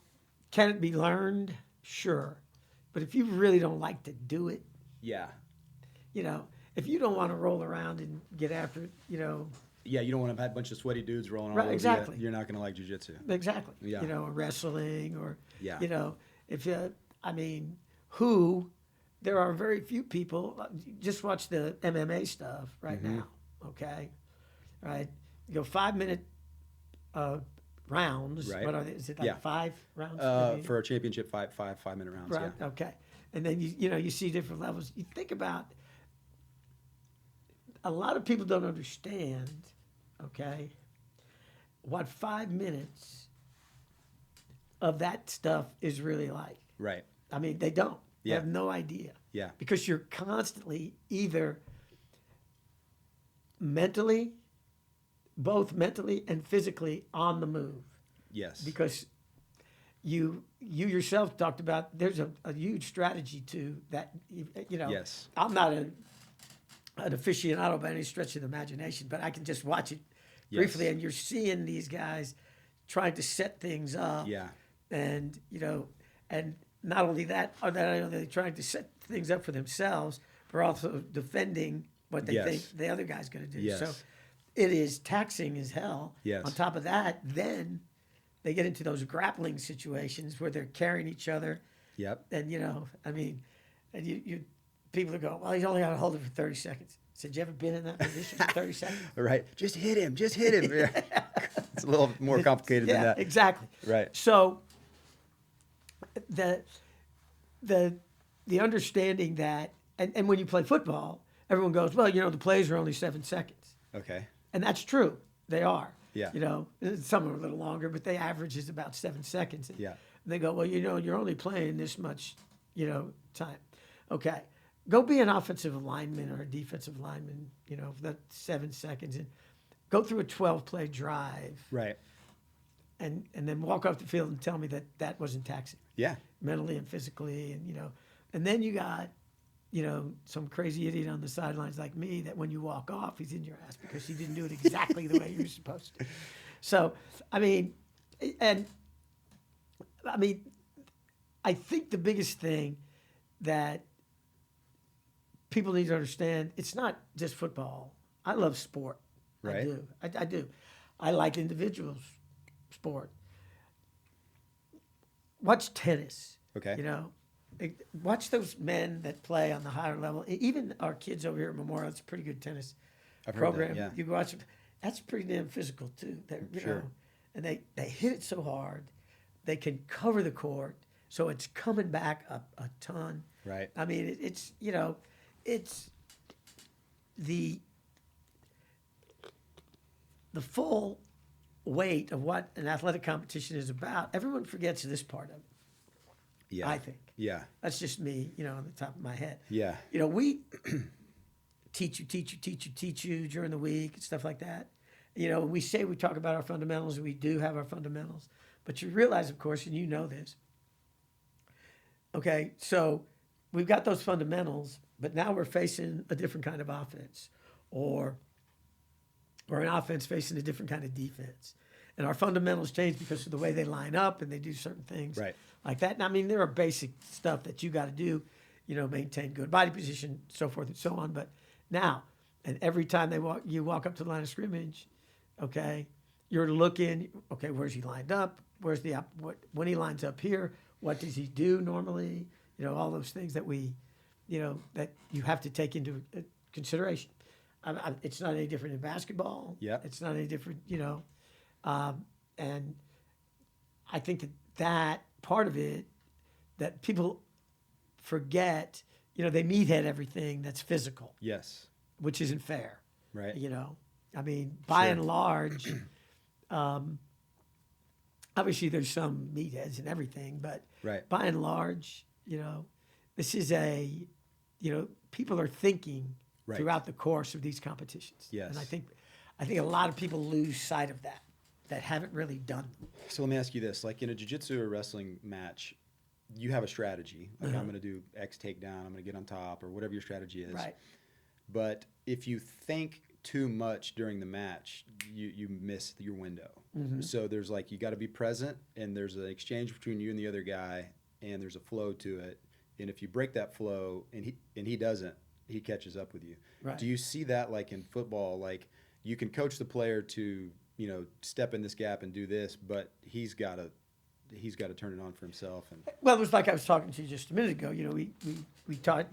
can it be learned? Sure. But if you really don't like to do it, Yeah. if you don't want to roll around and get after it, Yeah, you don't want to have a bunch of sweaty dudes rolling all right, over exactly. you. You're not going to like jujitsu. Exactly. Yeah. Wrestling or, Yeah. if you, I mean, there are very few people, just watch the MMA stuff right Mm-hmm. now, okay? Right? You go 5 minute rounds. Right. What are they? Is it like Yeah. 5 rounds? For a championship, 5 minute rounds. Right. Yeah. Okay. And then you see different levels. You think about a lot of people don't understand, okay, what 5 minutes of that stuff is really like. Right. I mean, they don't. They Yeah. have no idea. Yeah. Because you're constantly either mentally, both mentally and physically on the move. Yes. Because you yourself talked about there's a huge strategy to that. Yes. I'm not an aficionado by any stretch of the imagination, but I can just watch it briefly, Yes. and you're seeing these guys trying to set things up. Yeah. And and not only that, are they trying to set things up for themselves, but also defending what they Yes. think the other guy's going to do. Yes. So it is taxing as hell. Yes. On top of that, then they get into those grappling situations where they're carrying each other. Yep. And and you people are going, well, he's only got to hold it for 30 seconds. I said, you ever been in that position for 30 seconds? Right. Just hit him. Just hit him. Yeah. It's a little more complicated than that. Exactly. Right. So the understanding that, and when you play football, everyone goes, well, the plays are only 7 seconds. Okay. And that's true. They are. Yeah. Some are a little longer, but they average is about 7 seconds. Yeah. And they go, well, you're only playing this much, time. Okay. Go be an offensive lineman or a defensive lineman, for that 7 seconds, and go through a 12-play drive. Right. And then walk off the field and tell me that wasn't taxing. Yeah. Mentally and physically, and then you got, some crazy idiot on the sidelines like me that when you walk off, he's in your ass because you didn't do it exactly the way you're supposed to. So, I think the biggest thing that people need to understand, it's not just football. I love sport. Right. I do. I do. I like individuals sport. Watch tennis. Okay. Watch those men that play on the higher level. Even our kids over here at Memorial, it's a pretty good tennis I've heard program. that, yeah. You watch them. That's pretty damn physical too. Sure. And they hit it so hard, they can cover the court, so it's coming back a ton. Right. I mean, it's the full weight of what an athletic competition is about. Everyone forgets this part of it. Yeah. I think. Yeah. That's just me, on the top of my head. Yeah. We teach you during the week and stuff like that. We say we talk about our fundamentals, and we do have our fundamentals. But you realize, of course, and you know this, okay, so we've got those fundamentals, but now we're facing a different kind of offense or an offense facing a different kind of defense. And our fundamentals change because of the way they line up and they do certain things like that. And I mean, there are basic stuff that you got to do, maintain good body position, so forth and so on. But now, and every time you walk up to the line of scrimmage, okay, you're looking, okay, where's he lined up? When he lines up here, what does he do normally? All those things that that you have to take into consideration. It's not any different in basketball. Yeah. It's not any different, and I think that part of it that people forget, they meathead everything that's physical, Yes. which isn't fair. Right. I mean, by Sure. and large, obviously there's some meatheads and everything, but Right. by and large, this is people are thinking Right. throughout the course of these competitions. Yes. And I think a lot of people lose sight of that haven't really done them. So let me ask you this: like in a jiu-jitsu or wrestling match, you have a strategy. Like I'm going to do X takedown, I'm going to get on top, or whatever your strategy is. Right. But if you think too much during the match, you miss your window. So there's like, you got to be present, and there's an exchange between you and the other guy, and there's a flow to it. And if you break that flow, and he doesn't, he catches up with you. Right. Do you see that like in football? Like, you can coach the player to, step in this gap and do this, but he's got to turn it on for himself. And Well, it was like I was talking to you just a minute ago. We taught,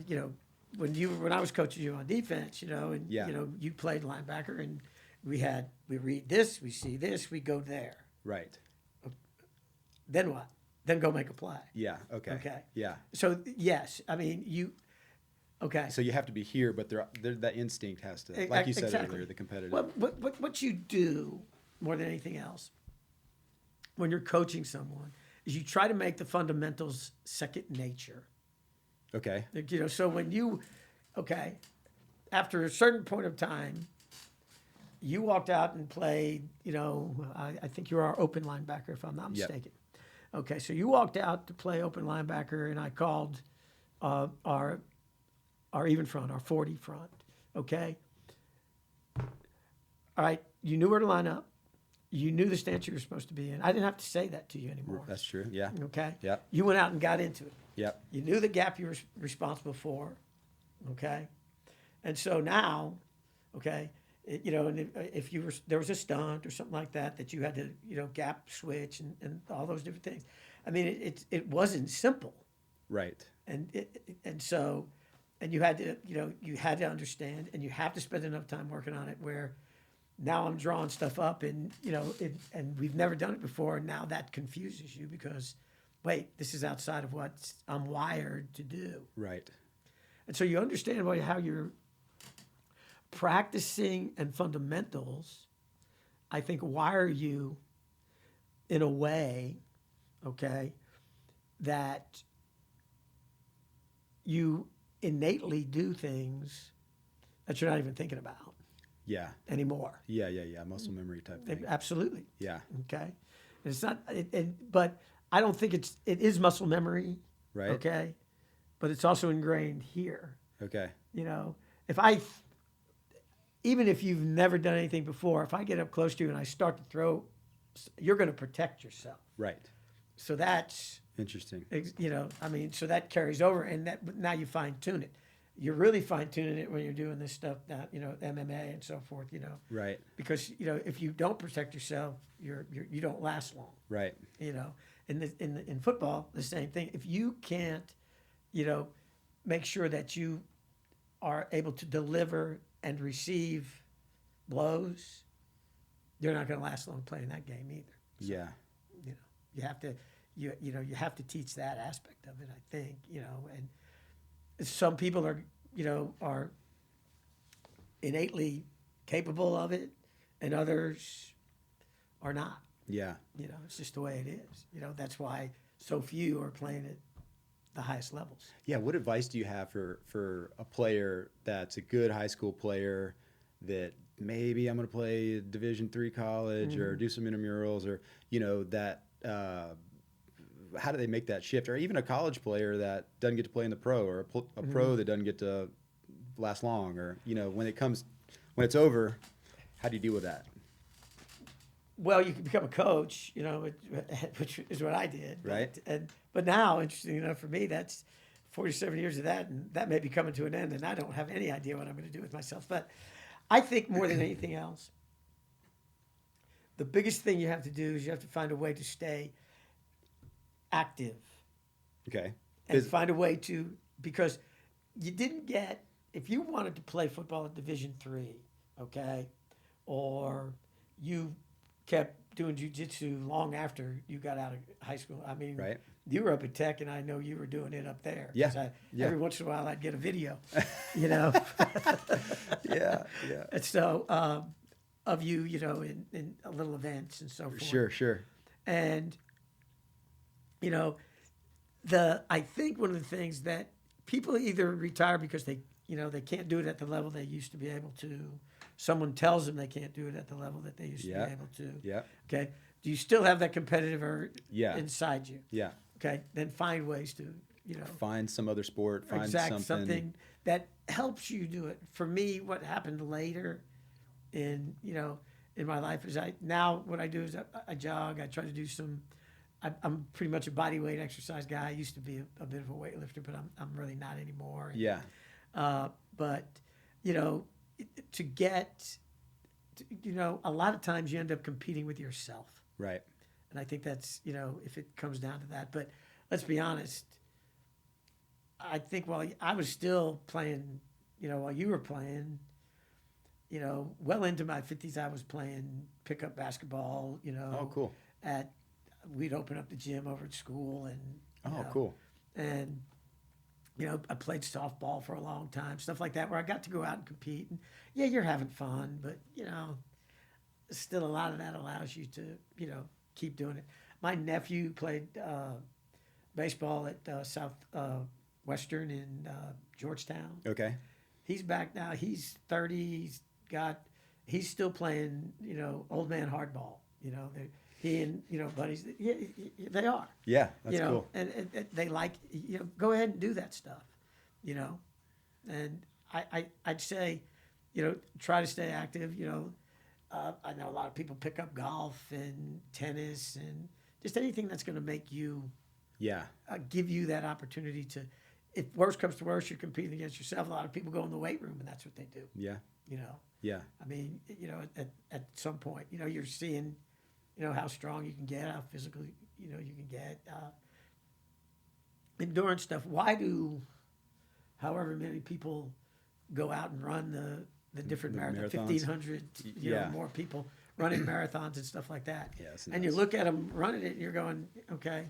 when I was coaching you on defense, and Yeah. you played linebacker, and we read this, we see this, we go there. right. Then what? Then go make a play. Yeah. Okay. Okay. Yeah. So yes, I mean Okay. So you have to be here, but that instinct has to, like you said Exactly. earlier, the competitive. What you do more than anything else when you're coaching someone is you try to make the fundamentals second nature. Okay. Like, so when after a certain point of time, you walked out and played, I think you were our open linebacker, if I'm not mistaken. Okay, so you walked out to play open linebacker, and I called our even front, our 40 front. Okay. All right, you knew where to line up. You knew the stance you were supposed to be in. I didn't have to say that to you anymore. That's true. Yeah. Okay. Yep. You went out and got into it. Yep. You knew the gap you were responsible for. Okay. And so now, okay, and if there was a stunt or something like that you had to, gap switch and all those different things. I mean, it wasn't simple. Right. And so you had to, you had to understand, and you have to spend enough time working on it where now I'm drawing stuff up, and, and we've never done it before. And now that confuses you because, wait, this is outside of what I'm wired to do. Right. And so you understand how you're practicing, and fundamentals, I think, wire you in a way, okay, that you innately do things that you're not even thinking about Yeah. anymore. Yeah. Muscle memory type thing. Absolutely. Yeah. Okay. And it's not, but I don't think it is muscle memory. Right. Okay. But it's also ingrained here. Okay. Even if you've never done anything before, if I get up close to you and I start to throw, you're going to protect yourself. Right. So that's, Interesting. so that carries over, and that now you fine tune it. You're really fine tuning it when you're doing this stuff, that MMA and so forth. Right. Because if you don't protect yourself, you don't last long. Right. In football, the same thing. If you can't, make sure that you are able to deliver and receive blows, you're not going to last long playing that game either. So, Yeah. you have to, you have to teach that aspect of it, I think, and some people are innately capable of it, and others are not. Yeah. It's just the way it is. That's why so few are playing at the highest levels. Yeah. What advice do you have for a player that's a good high school player that maybe I'm going to play Division III college or do some intramurals, or that how do they make that shift? Or even a college player that doesn't get to play in the pro, or a pro that doesn't get to last long, or when it's over, how do you deal with that? Well, you can become a coach, which is what I did. Right. But now, interesting enough for me, that's 47 years of that, and that may be coming to an end, and I don't have any idea what I'm going to do with myself. But I think more than anything else, the biggest thing you have to do is you have to find a way to stay active. Okay. And find a way to, because you didn't get, if you wanted to play football at Division III, okay, or you kept doing jiu-jitsu long after you got out of high school. I mean, right. You were up at Tech, and I know you were doing it up there. Yeah. Every once in a while, I'd get a video, Yeah. And so, of you, in little events and so forth. Sure. And, I think one of the things that people either retire because they can't do it at the level they used to be able to. Someone tells them they can't do it at the level that they used to be able to. Yeah. Okay. Do you still have that competitive urge inside you? Yeah. Okay. Then find ways to, find some other sport, find something that helps you do it. For me, what happened later in in my life is what I do is I jog. I try to do some. I'm pretty much a body weight exercise guy. I used to be a bit of a weightlifter, but I'm really not anymore. Yeah. But to get, a lot of times you end up competing with yourself, Right. and I think that's if it comes down to that. But let's be honest. I think while I was still playing, while you were playing, well into my 50s, I was playing pickup basketball. Oh, cool. We'd open up the gym over at school, and Cool. and I played softball for a long time, stuff like that, where I got to go out and compete. And yeah, you're having fun, but still a lot of that allows you to keep doing it. My nephew played baseball at Southwestern in Georgetown. Okay. He's back now. He's 30. He's still playing. Old man hardball. He and buddies. Yeah, they are. Yeah, that's cool. And they like go ahead and do that stuff. And I'd say try to stay active. I know a lot of people pick up golf and tennis and just anything that's going to make you give you that opportunity to. If worse comes to worse, you're competing against yourself. A lot of people go in the weight room, and that's what they do. Yeah. Yeah. I mean, at some point, you're seeing, how strong you can get, how physical, you can get. Endurance stuff. Why do, however many people go out and run the different marathons, 1,500, more people running marathons and stuff like that. Yeah, that's and you nuts. look at them running it, and you're going, okay,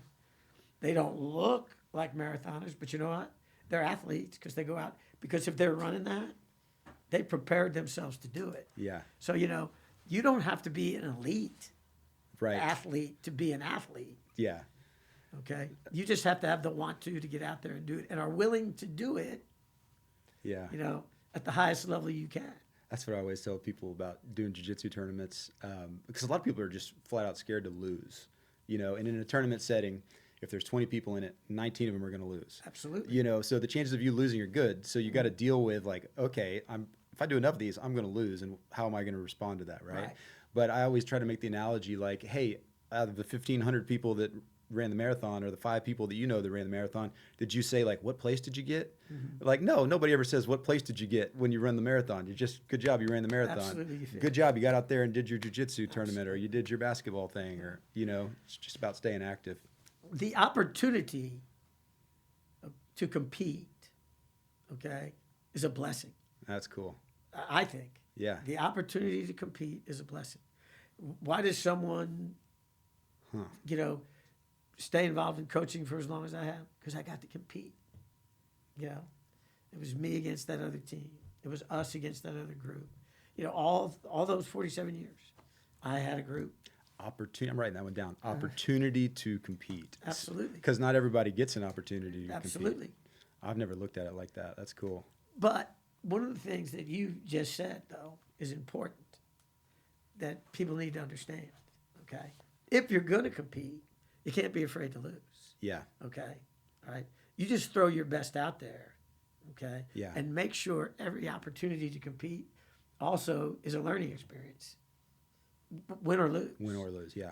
they don't look like marathoners, but you know what? They're athletes because they go out. Because if they're running that, they prepared themselves to do it. Yeah. So, you don't have to be an elite Right. athlete to be an athlete. Yeah. Okay? You just have to have the want to get out there and do it and are willing to do it, Yeah. at the highest level you can. That's what I always tell people about doing jiu-jitsu tournaments, because a lot of people are just flat out scared to lose. And in a tournament setting, if there's 20 people in it, 19 of them are going to lose. Absolutely. So the chances of you losing are good. So you got to deal with like, okay, if I do enough of these, I'm going to lose, and how am I going to respond to that, right? But I always try to make the analogy like, hey, out of the 1,500 people that ran the marathon, or the 5 people that that ran the marathon, did you say like, what place did you get? Mm-hmm. Like, no, nobody ever says what place did you get when you run the marathon. You just, good job, you ran the marathon. Absolutely. Good job, you got out there and did your jiu-jitsu tournament, or you did your basketball thing, or it's just about staying active. The opportunity to compete, okay, is a blessing. That's cool. I think. Yeah. The opportunity to compete is a blessing. Why does someone, stay involved in coaching for as long as I have? Because I got to compete. It was me against that other team. It was us against that other group. All those 47 years, I had a group. Opportunity. I'm writing that one down. Opportunity to compete. Absolutely. Because not everybody gets an opportunity to Absolutely. compete. I've never looked at it like that. That's cool. But one of the things that you just said, though, is important that people need to understand, okay? If you're going to compete, you can't be afraid to lose. Yeah. Okay? All right? You just throw your best out there, okay? Yeah. And make sure every opportunity to compete also is a learning experience. Win or lose. Win or lose, yeah.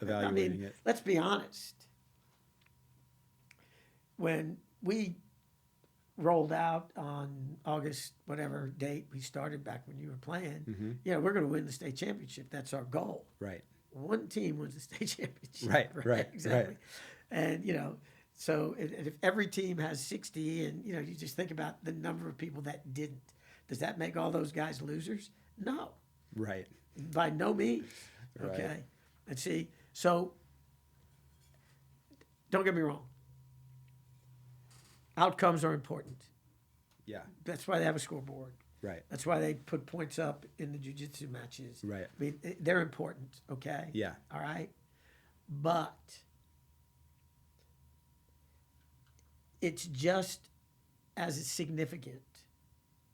Evaluating it. Let's be honest. When we rolled out on August, whatever date we started back when you were playing, we're going to win the state championship. That's our goal. Right. One team wins the state championship. Right. Exactly. Right. And, so if every team has 60 and, you just think about the number of people that didn't, does that make all those guys losers? No. Right. By no means. Okay. Right. And see, so don't get me wrong. Outcomes are important. Yeah. That's why they have a scoreboard. Right. That's why they put points up in the jiu-jitsu matches. Right. I mean, they're important, okay? Yeah. All right? But it's just as significant,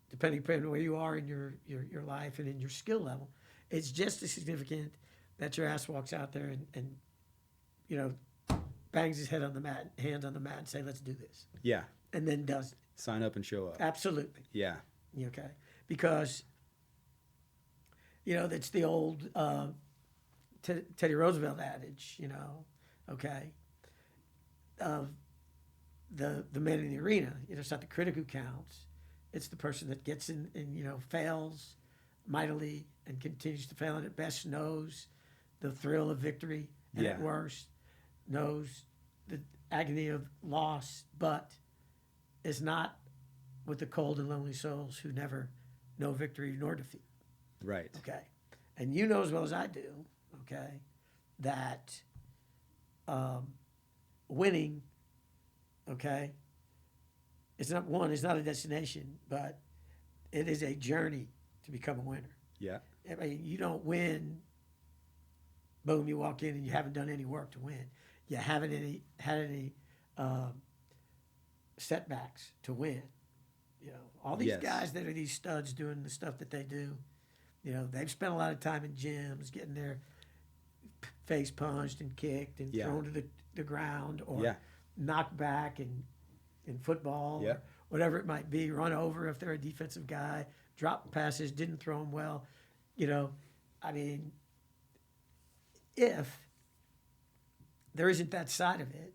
depending on where you are in your life and in your skill level, it's just as significant that your ass walks out there and bangs his head on the mat, hands on the mat, and say, let's do this. Yeah. And then does it. Sign up and show up. Absolutely. Yeah. Okay? Because That's the old Teddy Roosevelt adage, okay, of the man in the arena. It's not the critic who counts; it's the person that gets in and fails mightily and continues to fail, and at best knows the thrill of victory, and at worst knows the agony of loss, but is not with the cold and lonely souls who never know victory nor defeat. Right. Okay. And you know as well as I do, okay, that winning, okay, it's not a destination, but it is a journey to become a winner. Yeah. I mean, you don't win, boom, you walk in and you haven't done any work to win. You haven't had any setbacks to win. All these guys that are these studs doing the stuff that they do, they've spent a lot of time in gyms getting their face punched and kicked and thrown to the ground or knocked back in football or whatever it might be, run over if they're a defensive guy, drop passes, didn't throw them well. I mean, if there isn't that side of it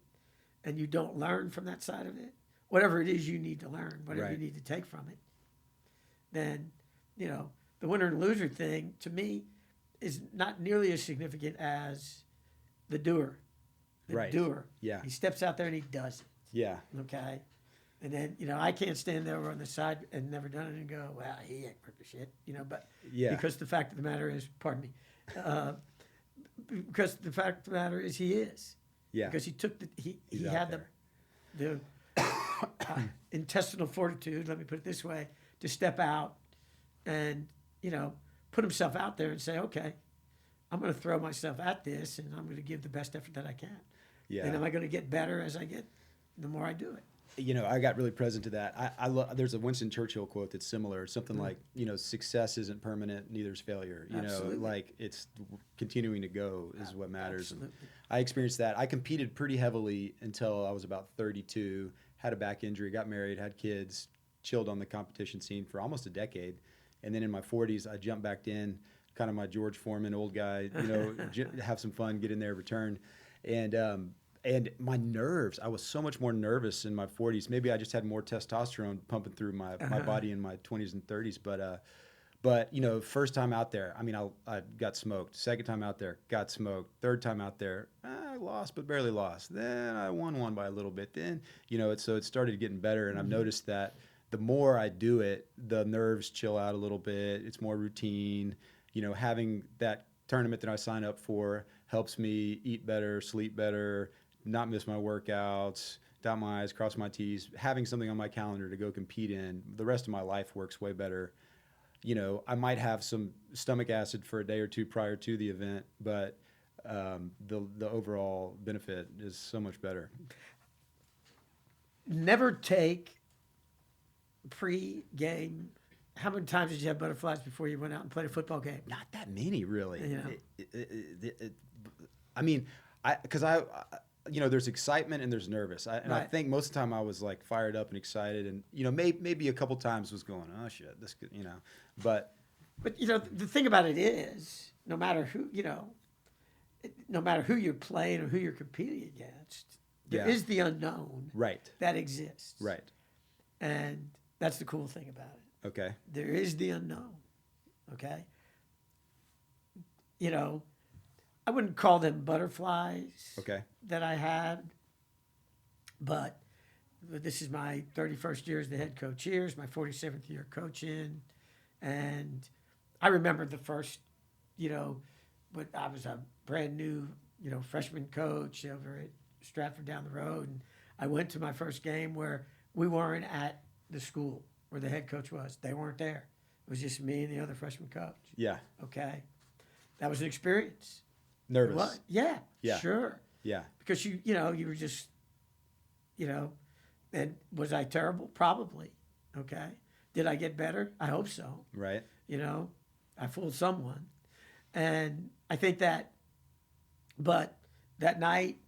and you don't learn from that side of it, whatever it is you need to learn, whatever you need to take from it, then, the winner and loser thing, to me, is not nearly as significant as the doer. The doer. Yeah. He steps out there and he does it. Yeah. Okay? And then, I can't stand there on the side and never done it and go, well, he ain't worth the shit, but because the fact of the matter is, pardon me, because the fact of the matter is he is. Yeah. Because he took he had the intestinal fortitude, let me put it this way, to step out and, put himself out there and say, okay, I'm going to throw myself at this and I'm going to give the best effort that I can. Yeah. And am I going to get better as I get, the more I do it? I got really present to that. I love. There's a Winston Churchill quote that's similar. Something like, success isn't permanent, neither is failure. Like it's continuing to go is what matters. And I experienced that. I competed pretty heavily until I was about 32. Had a back injury, got married, had kids, chilled on the competition scene for almost a decade, and then in my 40s, I jumped back in, kind of my George Foreman, old guy. Have some fun, get in there, return, and my nerves, I was so much more nervous in my 40s. Maybe I just had more testosterone pumping through my body in my 20s and 30s. But first time out there, I mean, I got smoked. Second time out there, got smoked. Third time out there, I lost, but barely lost. Then I won one by a little bit. Then, so it started getting better. And I've noticed that the more I do it, the nerves chill out a little bit. It's more routine. Having that tournament that I sign up for helps me eat better, sleep better, not miss my workouts, dot my I's, cross my T's. Having something on my calendar to go compete in, the rest of my life works way better. I might have some stomach acid for a day or two prior to the event, but the overall benefit is so much better. Never take pre-game. How many times did you have butterflies before you went out and played a football game? Not that many, really. There's excitement and there's nervous. I think most of the time I was like fired up and excited, and maybe a couple times was going, oh shit, this could, but the thing about it is, no matter who you're playing or who you're competing against, there is the unknown that exists. Right. And that's the cool thing about it. Okay. There is the unknown. Okay. I wouldn't call them butterflies that I had, but this is my 31st year as the head coach here. It's my 47th year coaching. And I remember the first, but I was a brand new, freshman coach over at Stratford down the road. And I went to my first game where we weren't at the school where the head coach was. They weren't there. It was just me and the other freshman coach. Yeah. Okay. That was an experience. Nervous. What? Yeah. Sure. Yeah. Because you were just, and was I terrible? Probably. Okay. Did I get better? I hope so. Right. I fooled someone. And I think but that night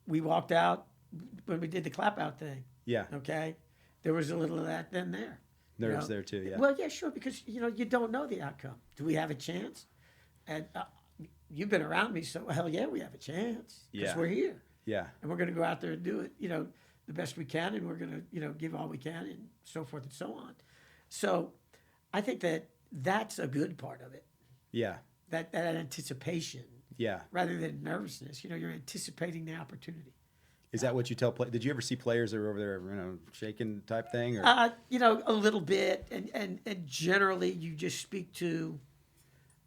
we walked out when we did the clap out thing. Yeah. Okay. There was a little of that then there. Nerves there too, yeah. Well, yeah, sure, because you don't know the outcome. Do we have a chance? And you've been around me, so hell yeah, we have a chance because Yeah. we're here, Yeah. and we're going to go out there and do it, the best we can, and we're going to, give all we can, and so forth and so on. So, I think that's a good part of it. Yeah. That anticipation, Yeah. rather than nervousness. You're anticipating the opportunity. Is that what you tell play? Did you ever see players that were over there, shaking type thing? Or? A little bit, and generally you just speak to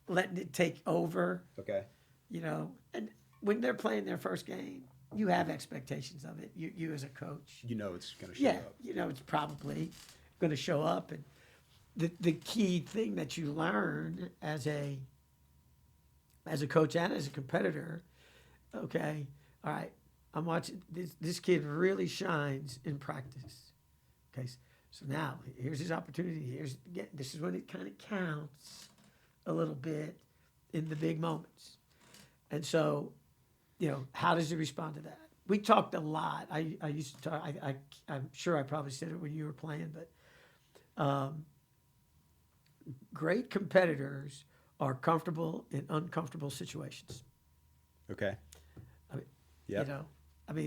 letting it take over. Okay. And when they're playing their first game, you have expectations of it. You as a coach, It's going to show up. it's probably going to show up, and the key thing that you learn as a coach and as a competitor, okay, all right, I'm watching this kid really shines in practice. Okay, so now here's his opportunity. This is when it kind of counts a little bit in the big moments. And so, how does he respond to that? We talked a lot. I used to talk. I'm sure I probably said it when you were playing, but great competitors are comfortable in uncomfortable situations. Okay. I mean,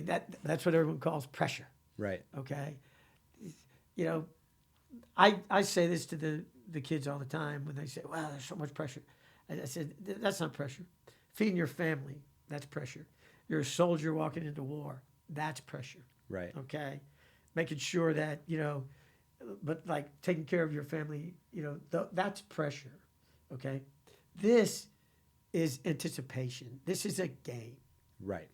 Yep. That's what everyone calls pressure. Right. Okay. I say this to the kids all the time when they say, "Wow, there's so much pressure." I said, "That's not pressure. Feeding your family, that's pressure. You're a soldier walking into war, that's pressure." Right. Okay. Making sure that, but like taking care of your family, that's pressure. Okay. This is anticipation. This is a game. Right.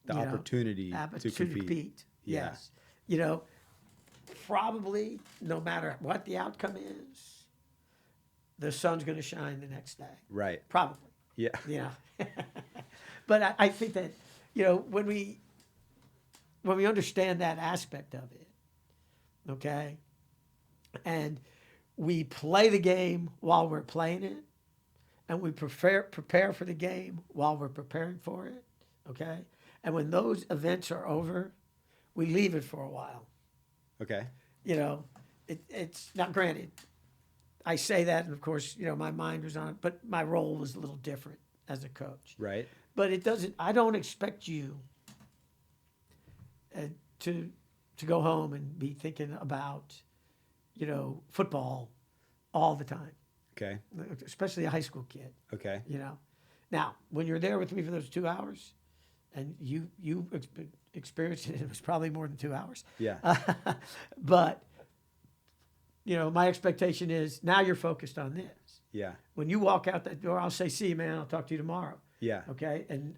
The opportunity to compete. Yeah. Yes. Probably no matter what the outcome is, the sun's going to shine the next day. Right. Probably. Yeah. But I think that, when we understand that aspect of it, okay, and we play the game while we're playing it, and we prepare for the game while we're preparing for it, okay, and when those events are over, we leave it for a while. Okay. It's not granted. I say that, and of course, my mind was on it, but my role was a little different as a coach. Right. But it doesn't. I don't expect you to go home and be thinking about, football all the time. Okay. Especially a high school kid. Okay. Now, when you're there with me for those 2 hours, and you experienced it, it was probably more than 2 hours. Yeah. But my expectation is now you're focused on this. Yeah. When you walk out that door, I'll say, "See you, man. I'll talk to you tomorrow." Yeah. Okay. And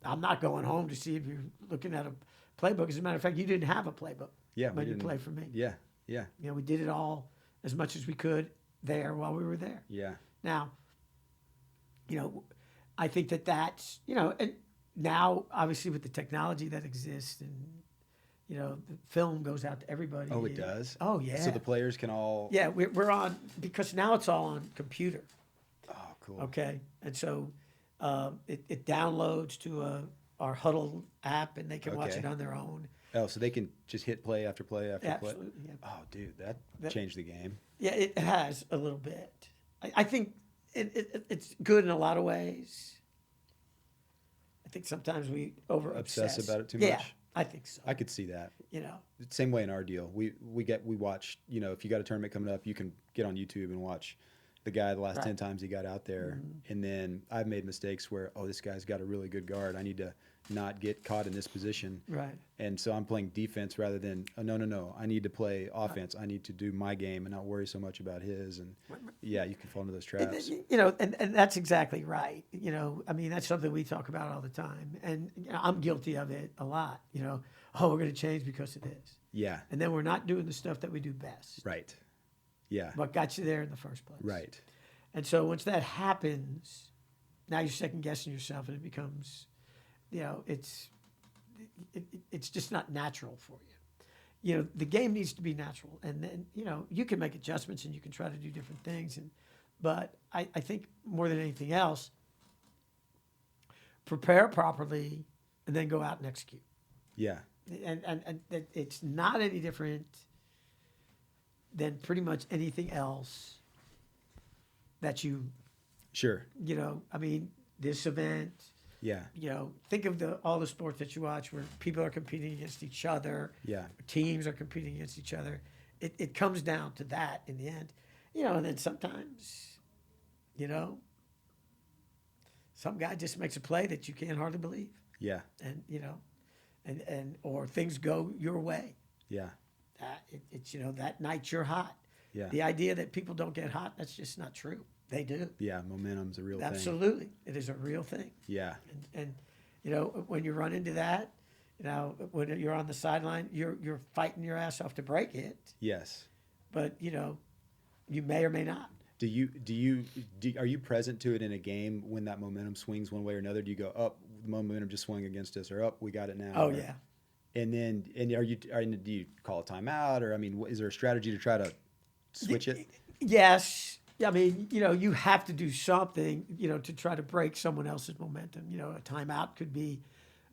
I'm not going home to see if you're looking at a playbook. As a matter of fact, you didn't have a playbook. Yeah. When you played for me. Yeah. Yeah. We did it all as much as we could there while we were there. Yeah. Now, I think that's, and now obviously with the technology that exists and, the film goes out to everybody. Oh, it does? Oh, yeah. So the players can all. Yeah, we're on, because now it's all on computer. Oh, cool. Okay. And so it downloads to our Huddle app, and they can watch Okay. it on their own. Oh, so they can just hit play after play after play? Absolutely. Yeah. Oh, dude, that changed the game. Yeah, it has a little bit. I think it's good in a lot of ways. I think sometimes we Obsess about it too Yeah, much? I think so. I could see that. Same way in our deal. We watch, if you got a tournament coming up, you can get on YouTube and watch the guy the last Right. 10 times he got out there. And then I've made mistakes where, this guy's got a really good guard. I need to not get caught in this position. Right. And so I'm playing defense rather than, no. I need to play offense. I need to do my game and not worry so much about his. And yeah, you can fall into those traps. And that's exactly right. That's something we talk about all the time. And I'm guilty of it a lot. We're going to change because it is. Yeah. And then we're not doing the stuff that we do best. Right. Yeah. What got you there in the first place. Right. And so once that happens, now you're second guessing yourself, and it becomes, it's just not natural for you. The game needs to be natural, and then you can make adjustments and you can try to do different things, but I think more than anything else, prepare properly and then go out and execute. Yeah. And it's not any different. than pretty much anything else that Sure. I mean, this event, Yeah. think of all the sports that you watch where people are competing against each other. Yeah. Teams are competing against each other. It comes down to that in the end, and then sometimes, some guy just makes a play that you can't hardly believe. Yeah. And, or things go your way. Yeah. It's that night you're hot. Yeah. The idea that people don't get hot, that's just not true. They do. Yeah. Momentum's a real thing. Absolutely. It is a real thing. Yeah. And when you run into that, when you're on the sideline, you're fighting your ass off to break it. Yes. But, you may or may not. Are you present to it in a game when that momentum swings one way or another? Do you go up, the momentum just swung against us, or up, we got it now? Oh, yeah. And then, do you call a timeout, or is there a strategy to try to switch it? Yes. I mean, you have to do something, to try to break someone else's momentum. A timeout could be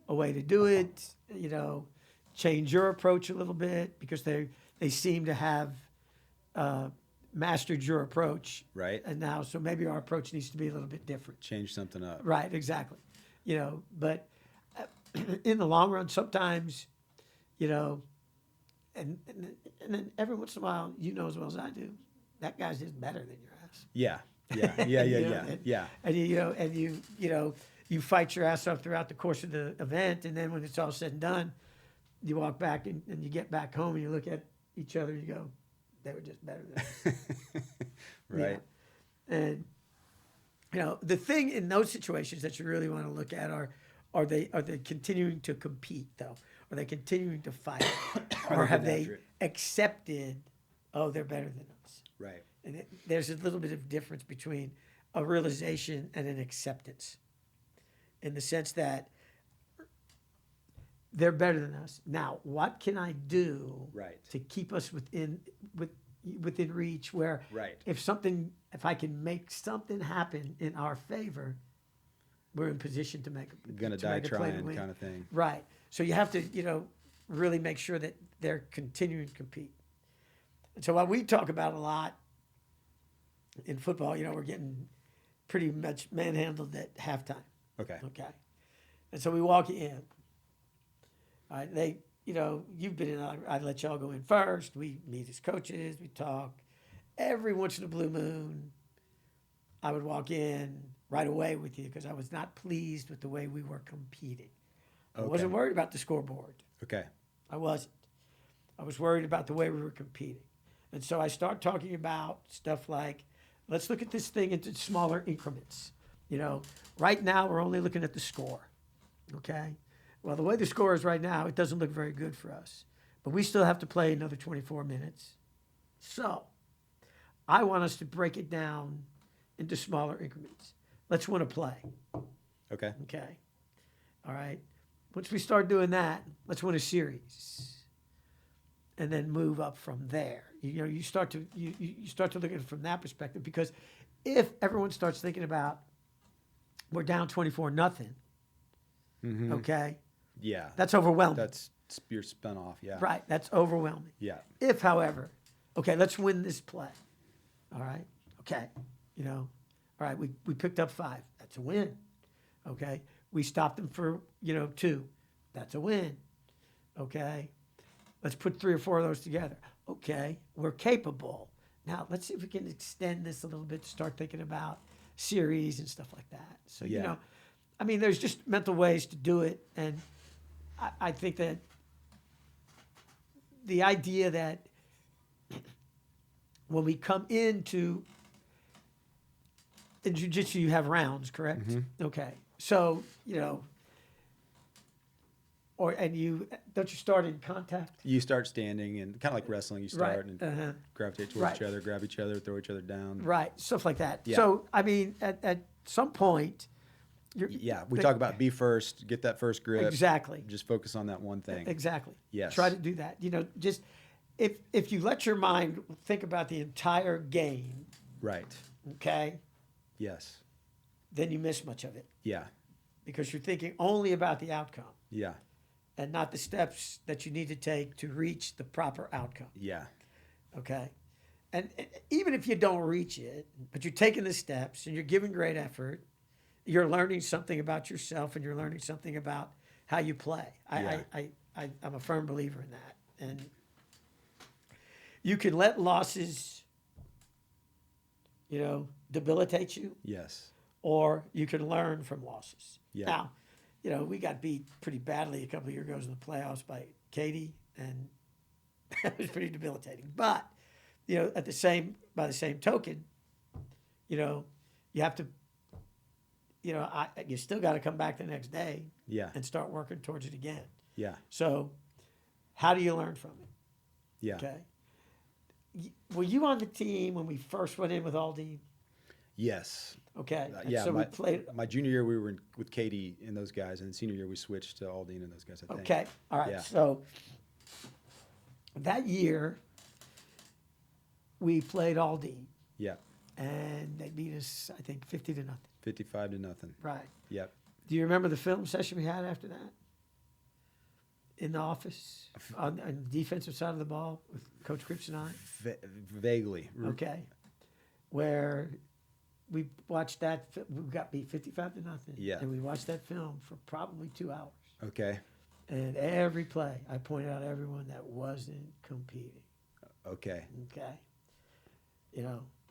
a way to do it, change your approach a little bit because they seem to have mastered your approach. Right. And now, so maybe our approach needs to be a little bit different. Change something up. Right, exactly. But in the long run, sometimes, and then every once in a while, as well as I do, that guy's just better than your ass. Yeah. Yeah. And you fight your ass off throughout the course of the event, and then when it's all said and done, you walk back and you get back home and you look at each other and you go, they were just better than us. Right. Yeah. And the thing in those situations that you really want to look at are they continuing to compete though? Are they continuing to fight? Or have they accepted, oh, they're better than us? Right. And there's a little bit of difference between a realization and an acceptance, in the sense that they're better than us. Now, what can I do to keep us within reach? Where if I can make something happen in our favor, we're in position to make gonna die trying kind of thing. Right. So you have to really make sure that they're continuing to compete. And so what we talk about a lot in football, we're getting pretty much manhandled at halftime. Okay. And so we walk in. All right, you've been in, I'd let y'all go in first. We meet as coaches, we talk. Every once in a blue moon, I would walk in right away with you because I was not pleased with the way we were competing. I wasn't worried about the scoreboard. Okay. I wasn't. I was worried about the way we were competing. And so I start talking about stuff like, let's look at this thing into smaller increments. Right now we're only looking at the score, okay? Well, the way the score is right now, it doesn't look very good for us. But we still have to play another 24 minutes. So I want us to break it down into smaller increments. Let's win a play. Okay. All right. Once we start doing that, let's win a series. And then move up from there. You start to look at it from that perspective, because if everyone starts thinking about we're down 24-0, okay? Yeah. That's overwhelming. That's you're spun off, yeah. Right, that's overwhelming. Yeah. If, however, okay, let's win this play. All right, okay, all right, we picked up 5. That's a win. Okay, we stopped them for 2. That's a win. Okay, let's put 3 or 4 of those together. Okay, we're capable. Now let's see if we can extend this a little bit to start thinking about series and stuff like that. So there's just mental ways to do it, and I think that the idea that when we come into in jiu-jitsu, you have rounds, correct? Mm-hmm. Okay, so don't you start in contact? You start standing, and kind of like wrestling, you start Right. and gravitate towards each other, grab each other, throw each other down. Right, stuff like that. Yeah. So at some point, we talk about be first, get that first grip. Exactly. Just focus on that one thing. Exactly. Yes. Try to do that. Just if you let your mind think about the entire game, Right. okay, Yes. then you miss much of it Yeah. because you're thinking only about the outcome Yeah. and not the steps that you need to take to reach the proper outcome. Yeah. Okay. and even if you don't reach it, but you're taking the steps and you're giving great effort, you're learning something about yourself and you're learning something about how you play. Yeah. I'm a firm believer in that. And you can let losses, debilitate you, Yes. or you can learn from losses. Yeah. Now, we got beat pretty badly a couple of years ago in the playoffs by Katy, and that was pretty debilitating. But, by the same token, you have to, you still got to come back the next day Yeah. and start working towards it again. Yeah. So, how do you learn from it? Yeah. Okay. Were you on the team when we first went in with Aldine? Yes. Okay. Yeah. So my, we played. my junior year, we were with Katie and those guys, and senior year, we switched to Aldine and those guys, I think. Okay. All right. Yeah. So that year, we played Aldine, Yeah. and they beat us, I think, 50-0. 55-0. Right. Yep. Do you remember the film session we had after that? In the office, on the defensive side of the ball with Coach Cripps and I? Vaguely. Okay. Where we watched that, we got beat 55-0. Yeah. And we watched that film for probably 2 hours. Okay. And every play, I pointed out everyone that wasn't competing. Okay. Okay.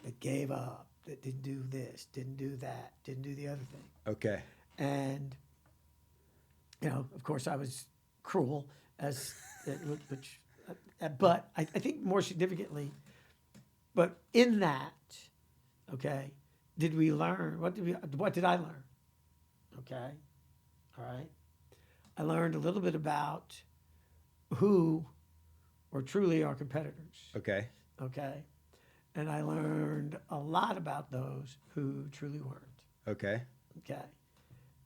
That gave up, that didn't do this, didn't do that, didn't do the other thing. Okay. And, of course, I was cruel, but I think more significantly, but in that, okay, did we learn? What did I learn? Okay. All right. I learned a little bit about who were truly our competitors. Okay. Okay. And I learned a lot about those who truly weren't. Okay. Okay.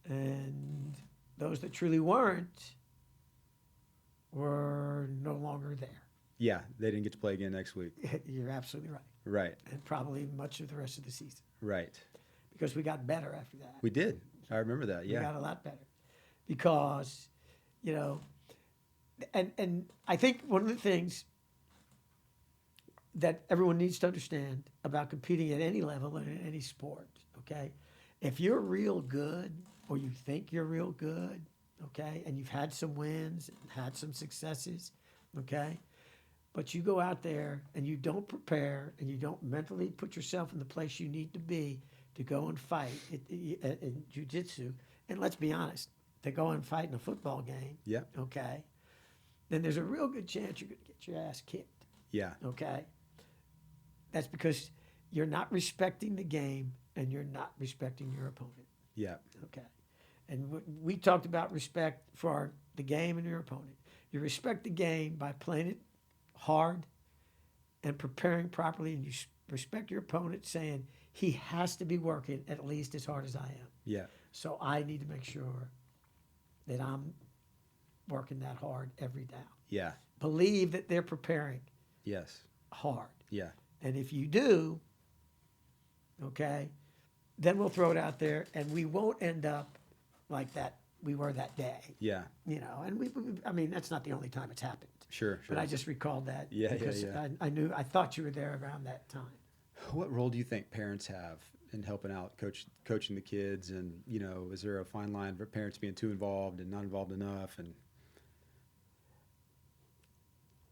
And those that truly weren't were no longer there. Yeah, they didn't get to play again next week. You're absolutely right. Right. And probably much of the rest of the season. Right. Because we got better after that. We did. I remember that. We Yeah. got a lot better. Because, and I think one of the things that everyone needs to understand about competing at any level and in any sport, okay? If you're real good, or you think you're real good, okay, and you've had some wins and had some successes, okay, but you go out there and you don't prepare and you don't mentally put yourself in the place you need to be to go and fight in jiu-jitsu, and let's be honest, to go and fight in a football game, Yeah. okay, then there's a real good chance you're going to get your ass kicked, Yeah. okay? That's because you're not respecting the game and you're not respecting your opponent. Yeah. Okay. And we talked about respect for the game and your opponent. You respect the game by playing it hard and preparing properly, and you respect your opponent saying he has to be working at least as hard as I am. Yeah. So I need to make sure that I'm working that hard every down. Yeah. Believe that they're preparing Yes. hard. Yeah. And if you do, okay, then we'll throw it out there and we won't end up like that we were that day. Yeah. And I mean, that's not the only time it's happened. Sure. But I just recalled that Yeah, because yeah. I thought you were there around that time. What role do you think parents have in helping out, coaching the kids? And, is there a fine line for parents being too involved and not involved enough? And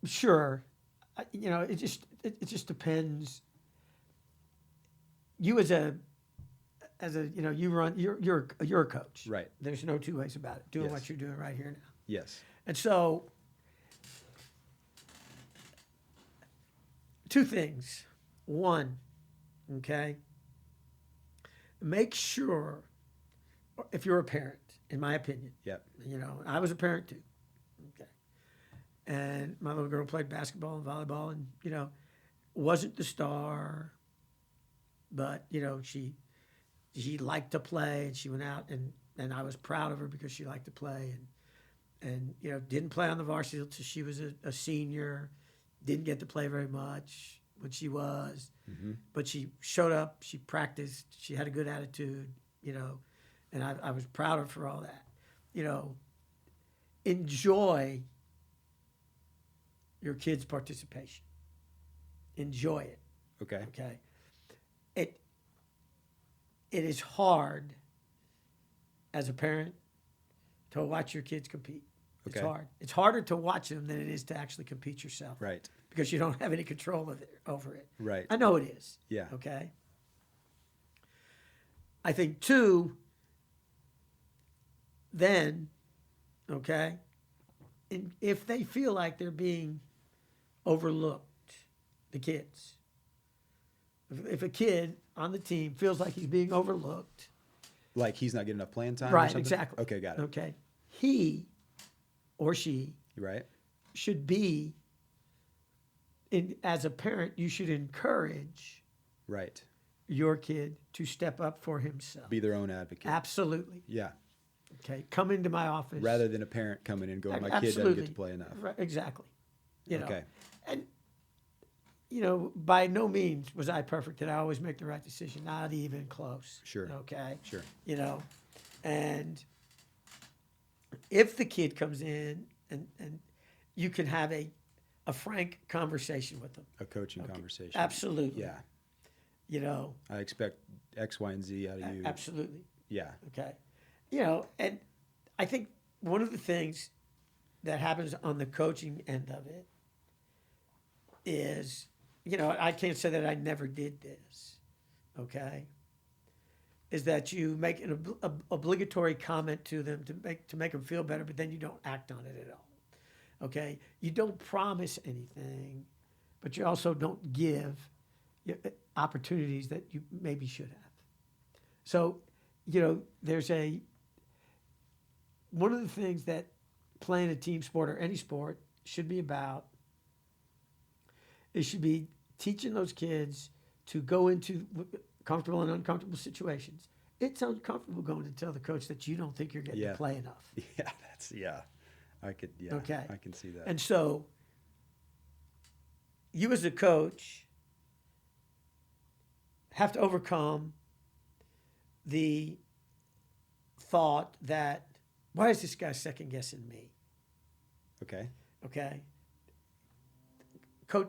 Sure. It just depends. You you're a coach. Right. There's no two ways about it. Doing Yes. what you're doing right here now. yes. And so, two things. One, okay, make sure, if you're a parent, in my opinion, Yep. I was a parent too, okay, and my little girl played basketball and volleyball and, wasn't the star, but, she liked to play and she went out and I was proud of her because she liked to play and didn't play on the varsity until she was a senior, didn't get to play very much when she was, but she showed up, she practiced, she had a good attitude, and I was proud of her for all that. Enjoy your kids' participation. Enjoy it. Okay. Okay. It is hard as a parent to watch your kids compete. It's Okay. hard. It's harder to watch them than it is to actually compete yourself. Right. Because you don't have any control over it. Right. I know it is. Yeah. Okay. I think two, then, okay, if they feel like they're being overlooked, the kids, if a kid on the team feels like he's being overlooked, Like he's not getting enough playing time or right, something? exactly. Okay, got it. Okay. He or she Right. should be, as a parent, you should encourage Right. your kid to step up for himself. Be their own advocate. Absolutely. Yeah. Okay. Come into my office. Rather than a parent coming in and going, my kid doesn't Absolutely. get to play enough. Right, exactly. You know, Okay. and by no means was I perfect. Did I always make the right decision? Not even close. Sure. Okay. Sure. And if the kid comes in and you can have a frank conversation with them. A coaching conversation. Absolutely. Yeah. I expect X, Y, and Z out of you. Absolutely. Yeah. Okay. And I think one of the things that happens on the coaching end of it is, I can't say that I never did this, okay, is that you make an obligatory comment to them to make them feel better, but then you don't act on it at all, okay? You don't promise anything, but you also don't give opportunities that you maybe should have. So, there's one of the things that playing a team sport or any sport should be about, it should be teaching those kids to go into comfortable and uncomfortable situations. It's uncomfortable going to tell the coach that you don't think you're getting to play enough. Yeah. Okay. I can see that. And so you as a coach have to overcome the thought that, why is this guy second guessing me? Okay.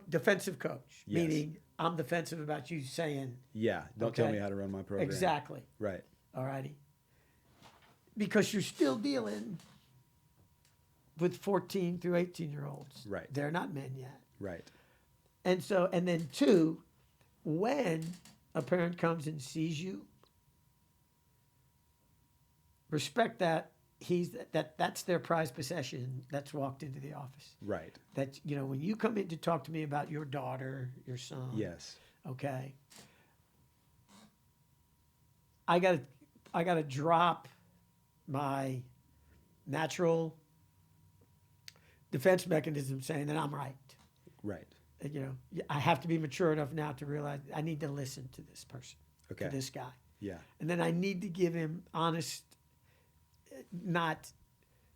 Defensive coach, Yes. meaning I'm defensive about you saying. Yeah. Don't tell me how to run my program. Exactly. Right. All righty. Because you're still dealing with 14 through 18-year-olds. Right. They're not men yet. Right. And then two, when a parent comes and sees you, respect that that's their prized possession that's walked into the office. Right. That, when you come in to talk to me about your daughter, your son. Yes. Okay. I gotta drop my natural defense mechanism saying that I'm right. Right. I have to be mature enough now to realize I need to listen to this person, Okay. to this guy. Yeah. And then I need to give him honest, not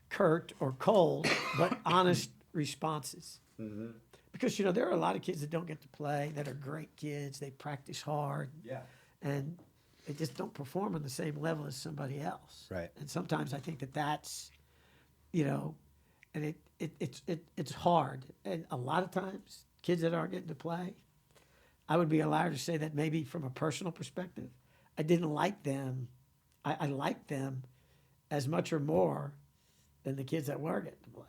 curt or cold, but honest responses. Mm-hmm. Because, there are a lot of kids that don't get to play, that are great kids. They practice hard. Yeah. And they just don't perform on the same level as somebody else. Right. And sometimes I think that's, and it's hard. And a lot of times, kids that aren't getting to play, I would be a liar to say that maybe from a personal perspective, I didn't like them. I liked them as much or more than the kids that were getting to play.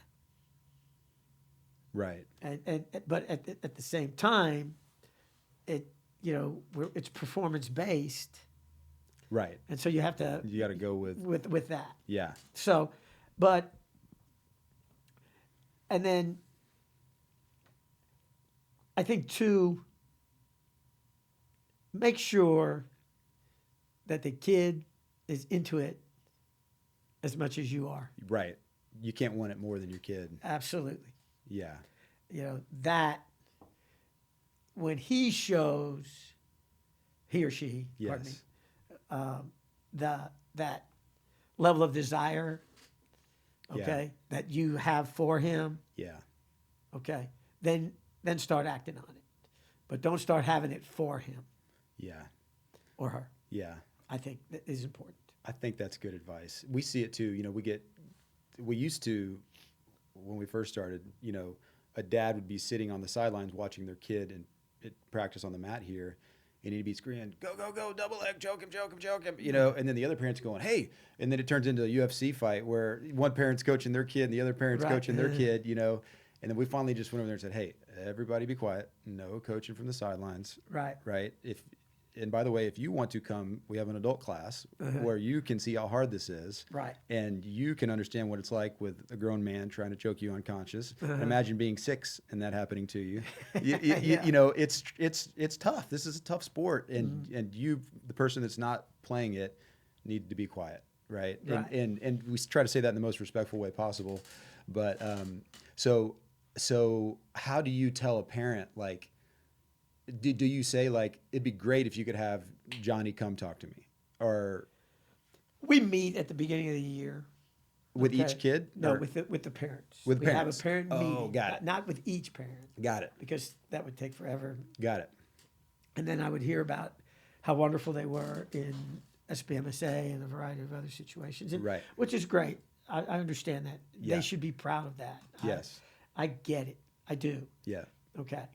Right. But at the same time, it's performance based. Right. And so you have to. You got to go with that. Yeah. So, and then I think two, make sure that the kid is into it as much as you are. Right. You can't want it more than your kid. Absolutely. Yeah. That when he shows, he or she, Yes. pardon me, that level of desire, okay, that you have for him, Yeah. okay, then start acting on it. But don't start having it for him Yeah. or her. Yeah. I think that is important. I think that's good advice. We see it too. We used to, when we first started, a dad would be sitting on the sidelines watching their kid and at practice on the mat here, and he'd be screaming, "Go, go, go, double leg, choke him, choke him, choke him," you know, and then the other parents going, "Hey," and then it turns into a UFC fight where one parent's coaching their kid and the other parent's Right. coaching their kid, you know, and then we finally just went over there and said, "Hey, everybody be quiet, no coaching from the sidelines, Right. right? And by the way, if you want to come, we have an adult class where you can see how hard this is. Right. And you can understand what it's like with a grown man trying to choke you unconscious. And imagine being 6 and that happening to you. You know, it's tough. This is a tough sport. And you, the person that's not playing it, need to be quiet. Right. Right. And we try to say that in the most respectful way possible. But so how do you tell a parent, like, do you say, like, it'd be great if you could have Johnny come talk to me? Or We meet at the beginning of the year. with Okay. each kid? No, Or- with the parents. With we parents. have a parent Oh, meeting. got it. Not with each parent, Got it. because that would take forever. Got it. And then I would hear about how wonderful they were in SBMSA and a variety of other situations, Right. which is great. I understand that. Yeah. They should be proud of that. Yes. I get it. I do. Yeah. Okay.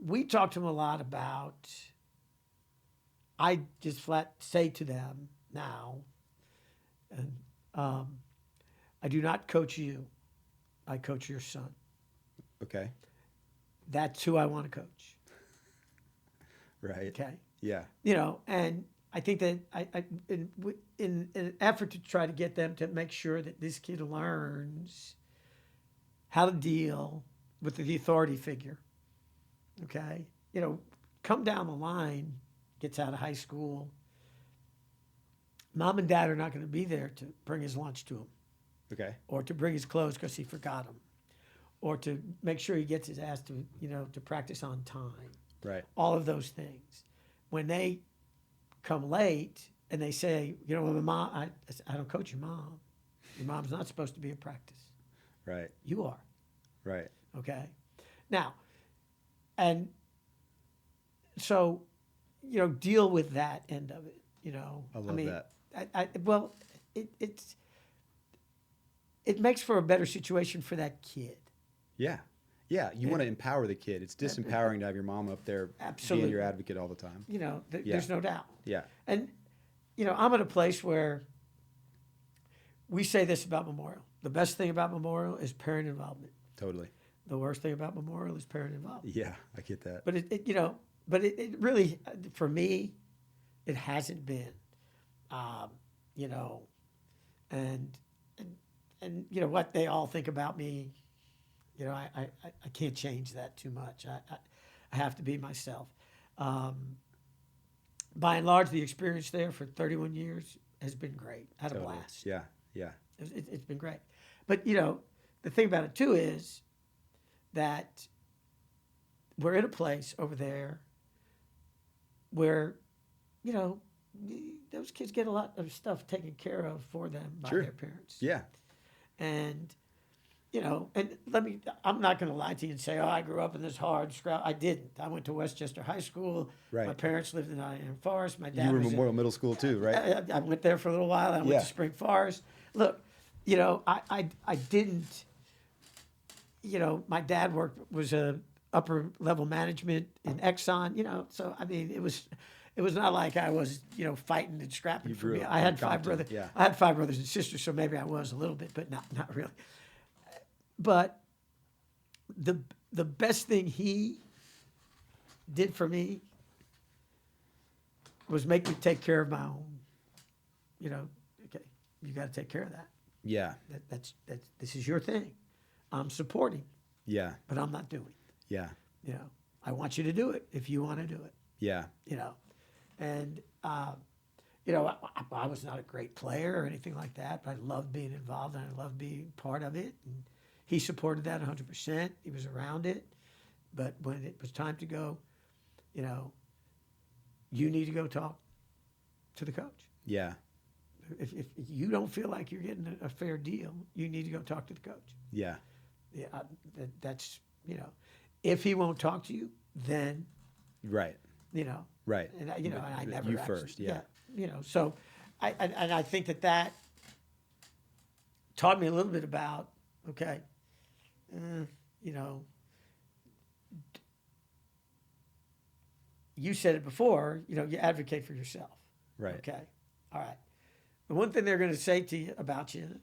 We talk to them a lot about, I just flat say to them now, and I do not coach you, I coach your son. Okay. That's who I want to coach. Right. Okay. Yeah. You know, and I think that in an effort to try to get them to make sure that this kid learns how to deal with the authority figure. Okay. You know, come down the line, gets out of high school. Mom and dad are not going to be there to bring his lunch to him, Okay. or to bring his clothes because he forgot them, or to make sure he gets his ass to, you know, to practice on time. Right. All of those things. When they come late and they say, you know, well, I don't coach your mom. Your mom's not supposed to be at practice. Right. You are. Right. Okay. Now, and so, you know, deal with that end of it. You know, I love that. Well, it makes for a better situation for that kid. Yeah. Yeah. You want to empower the kid. It's disempowering to have your mom up there Absolutely. being your advocate all the time. You know, Yeah. there's no doubt. Yeah. And, you know, I'm at a place where we say this about Memorial. The best thing about Memorial is parent involvement. Totally. The worst thing about Memorial is parent involvement. Yeah. I get that. But it really, for me, it hasn't been, you know, and you know what they all think about me. You know, I can't change that too much. I have to be myself. By and large, the experience there for 31 years has been great. I had a Totally. blast. Yeah. Yeah. It's been great. But, you know, the thing about it, too, is that we're in a place over there where, you know, those kids get a lot of stuff taken care of for them by Sure. their parents. Yeah. And, you know, and I'm not going to lie to you and say, oh, I grew up in this hard scrap. I didn't. I went to Westchester High School. Right. My parents lived in Nottingham Forest. My dad You were was Memorial Middle School too, right? I went there for a little while. I went Yeah. to Spring Forest. Look, you know, I didn't, you know, my dad was a upper level management in Exxon, you know, so I mean, it was not like I was, you know, fighting and scrapping You for grew me. up I in had five Compton, brothers. yeah. I had 5 brothers and sisters, so maybe I was a little bit, but not really. But the best thing he did for me was make me take care of my own. You know, okay, you got to take care of that. Yeah. That's this is your thing. I'm supporting, Yeah. but I'm not doing. Yeah. You know, I want you to do it if you want to do it. Yeah. You know, and you know, I was not a great player or anything like that, but I loved being involved and I loved being part of it. And he supported that 100%. He was around it, but when it was time to go, you know, you need to go talk to the coach. Yeah. If you don't feel like you're getting a fair deal, you need to go talk to the coach. Yeah. Yeah, that's, you know, if he won't talk to you, then, Right. you know, Right. and you know, and I never You actually- first, yeah. you know, so I think that taught me a little bit about, okay, you know, you said it before, you advocate for yourself. Right. Okay. All right. The one thing they're going to say to you about you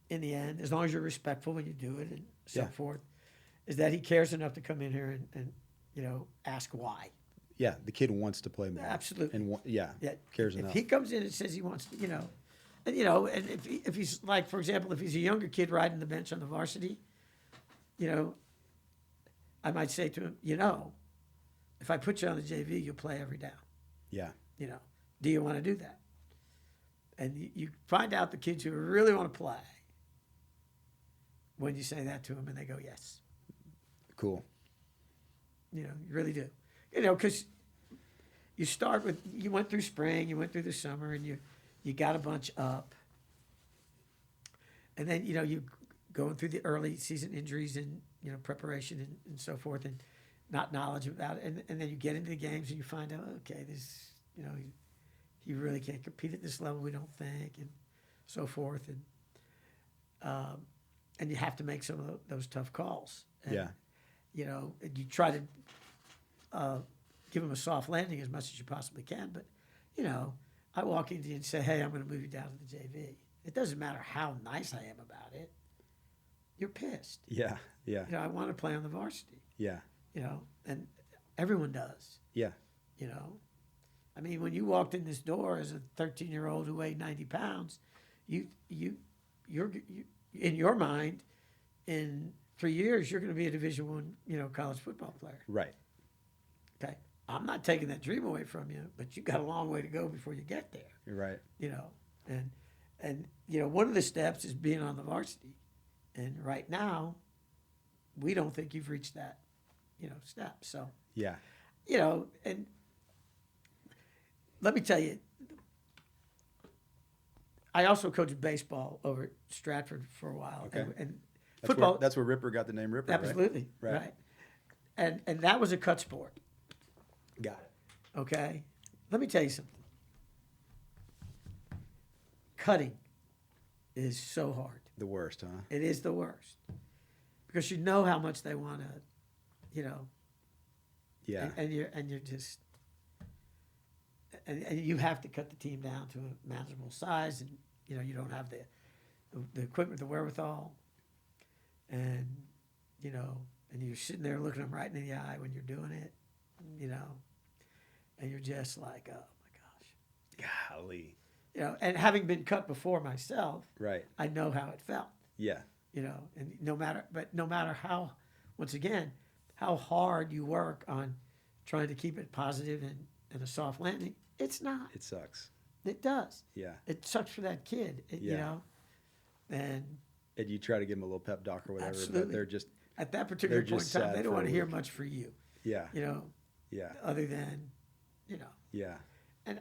in the end, as long as you're respectful when you do it and so Yeah. forth, is that he cares enough to come in here and ask why. Yeah, the kid wants to play more. Absolutely. And Yeah. cares If enough. he comes in and says he wants to, and if he's like, for example, if he's a younger kid riding the bench on the varsity, I might say to him, if I put you on the JV, you'll play every down. Yeah. Do you want to do that? And you find out the kids who really want to play when you say that to them, and they go, yes. Cool. You really do. Because you start with, you went through spring, you went through the summer, and you got a bunch up. And then, you going through the early season injuries and, preparation and so forth, and not knowledge about it. And then you get into the games and you find out, okay, this, he really can't compete at this level, we don't think, and so forth. And you have to make some of those tough calls. And, Yeah. And you try to give them a soft landing as much as you possibly can. But, I walk into you and say, hey, I'm going to move you down to the JV. It doesn't matter how nice I am about it. You're pissed. Yeah. Yeah. I want to play on the varsity. Yeah. And everyone does. Yeah. I mean, when you walked in this door as a 13-year-old who weighed 90 pounds, you're in your mind, in 3 years, you're going to be a Division I, college football player. Right. Okay. I'm not taking that dream away from you, but you got a long way to go before you get there. You're right. And one of the steps is being on the varsity. And right now, we don't think you've reached that, step. So, Yeah. And let me tell you, I also coached baseball over at Stratford for a while. Okay. And That's football. Where, that's where Ripper got the name Ripper, Absolutely. Right. And that was a cut sport. Got it. Okay. Let me tell you something. Cutting is so hard. The worst, huh? It is the worst. Because you know how much they want to, Yeah. and you're just, and you have to cut the team down to a manageable size, and you don't have the equipment, the wherewithal, and and you're sitting there looking them right in the eye when you're doing it, and you're just like, oh my gosh, Golly. and having been cut before myself, Right. I know how it felt, Yeah. and no matter how, once again, how hard you work on trying to keep it positive and a soft landing, it's not. It sucks. It does. Yeah. It sucks for that kid, Yeah. and And you try to give them a little pep talk or whatever, Absolutely. but they're just, at that particular They're point in just time, sad they don't for want a to hear week. much for you, yeah. Yeah. other than, Yeah. and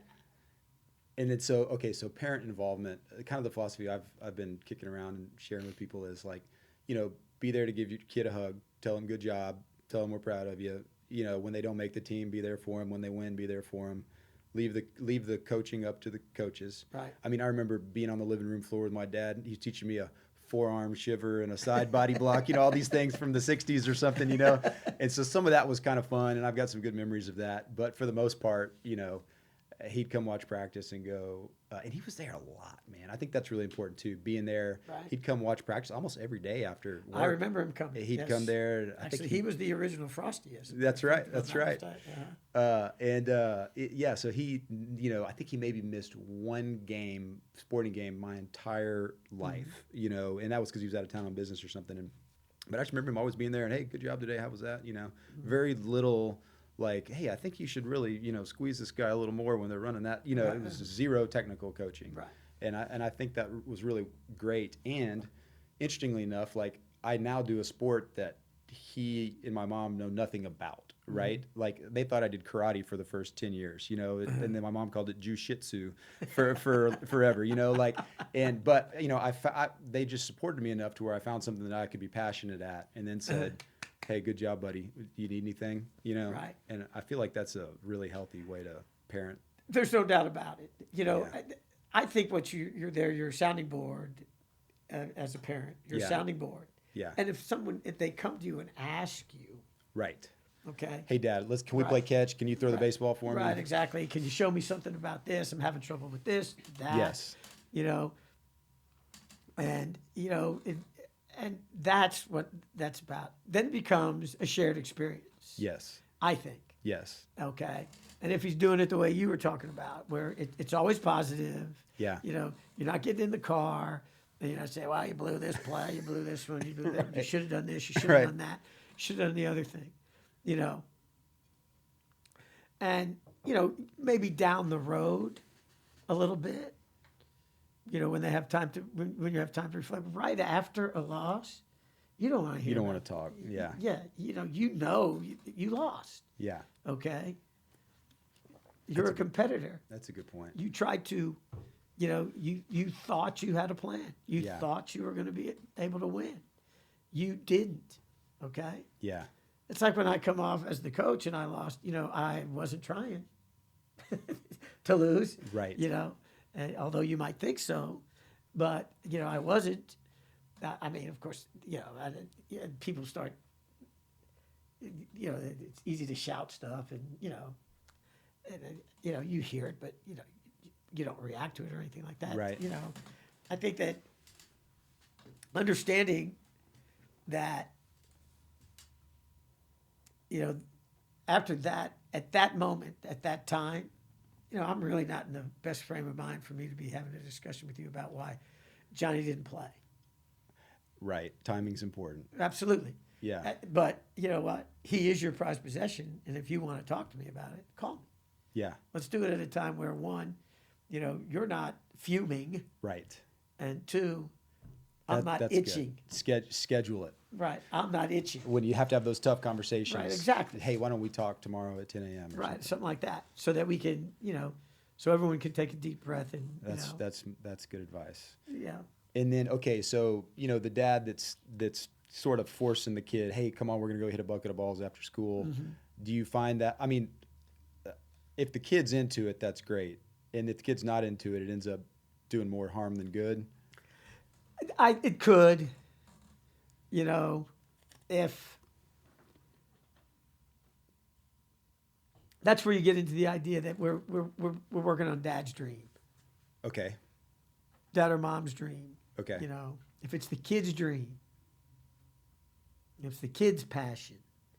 And then so parent involvement, kind of the philosophy I've been kicking around and sharing with people is like, be there to give your kid a hug, tell them good job, tell them we're proud of you. When they don't make the team, be there for them. When they win, be there for them. Leave the coaching up to the coaches. Right. I mean, I remember being on the living room floor with my dad. He's teaching me a forearm shiver and a side body block, all these things from the 60s or something, And so some of that was kind of fun, and I've got some good memories of that. But for the most part, he'd come watch practice and go, and he was there a lot, man. I think that's really important too, being there. Right. He'd come watch practice almost every day after work. I remember him coming. He'd yes. come there. I Actually, think he was the original Frosty. That's right. That's right. Uh-huh. So he, I think he maybe missed one sporting game my entire life, and that was because he was out of town on business or something. But I just remember him always being there and, hey, good job today. How was that? Very little like, hey, I think you should really, squeeze this guy a little more when they're running that. It was zero technical coaching. Right. And I think that was really great. And interestingly enough, like I now do a sport that he and my mom know nothing about, right? Like they thought I did karate for the first 10 years, and then my mom called it jujitsu for forever, but they just supported me enough to where I found something that I could be passionate at, and then said, hey, good job, buddy. Do you need anything? Right. And I feel like that's a really healthy way to parent. There's no doubt about it. I think you're there, you're a sounding board as a parent. You're a sounding board. Yeah. And if they come to you and ask you, Right. Okay. Hey, Dad, can we play catch? Can you throw the baseball for me? Right, exactly. Can you show me something about this? I'm having trouble with this, that. Yes. You know, and and that's what that's about. Then it becomes a shared experience. Yes. I think. Yes. Okay. And if he's doing it the way you were talking about, where it's always positive. Yeah. You're not getting in the car and you're not saying, well, you blew this play, you blew this one, you blew that. You should have done this, you should have Right. done that, you should have done the other thing, And, maybe down the road a little bit, when they have time when you have time to reflect, right after a loss, you don't want to hear You don't about want to talk. Yeah. Yeah. You lost. Yeah. Okay. You're a competitor. That's a good point. You tried to, you thought you had a plan. You Yeah. thought you were going to be able to win. You didn't. Okay. Yeah. It's like when I come off as the coach and I lost, I wasn't trying to lose. Right. And although you might think so, but, I wasn't. I mean, of course, people start, it's easy to shout stuff and, you hear it, but, you don't react to it or anything like that. Right. I think that understanding that, after that, at that moment, at that time, I'm really not in the best frame of mind for me to be having a discussion with you about why Johnny didn't play. Right. Timing's important. Absolutely. Yeah. But you know what? He is your prized possession, and if you want to talk to me about it, call me. Yeah. Let's do it at a time where one, you're not fuming, Right. and two, I'm not that's itching. Good. Schedule it. Right. I'm not itching. When you have to have those tough conversations. Right, exactly. Hey, why don't we talk tomorrow at 10 a.m. or Right. Something like that, so that we can, so everyone can take a deep breath and That's good advice. yeah. And then okay, so the dad that's sort of forcing the kid, hey, come on, we're gonna go hit a bucket of balls after school. Mm-hmm. Do you find that? I mean, if the kid's into it, that's great, and if the kid's not into it, it ends up doing more harm than good. It could, if that's where you get into the idea that we're working on dad's dream, Okay. dad or mom's dream. Okay. If it's the kid's dream, if it's the kid's passion,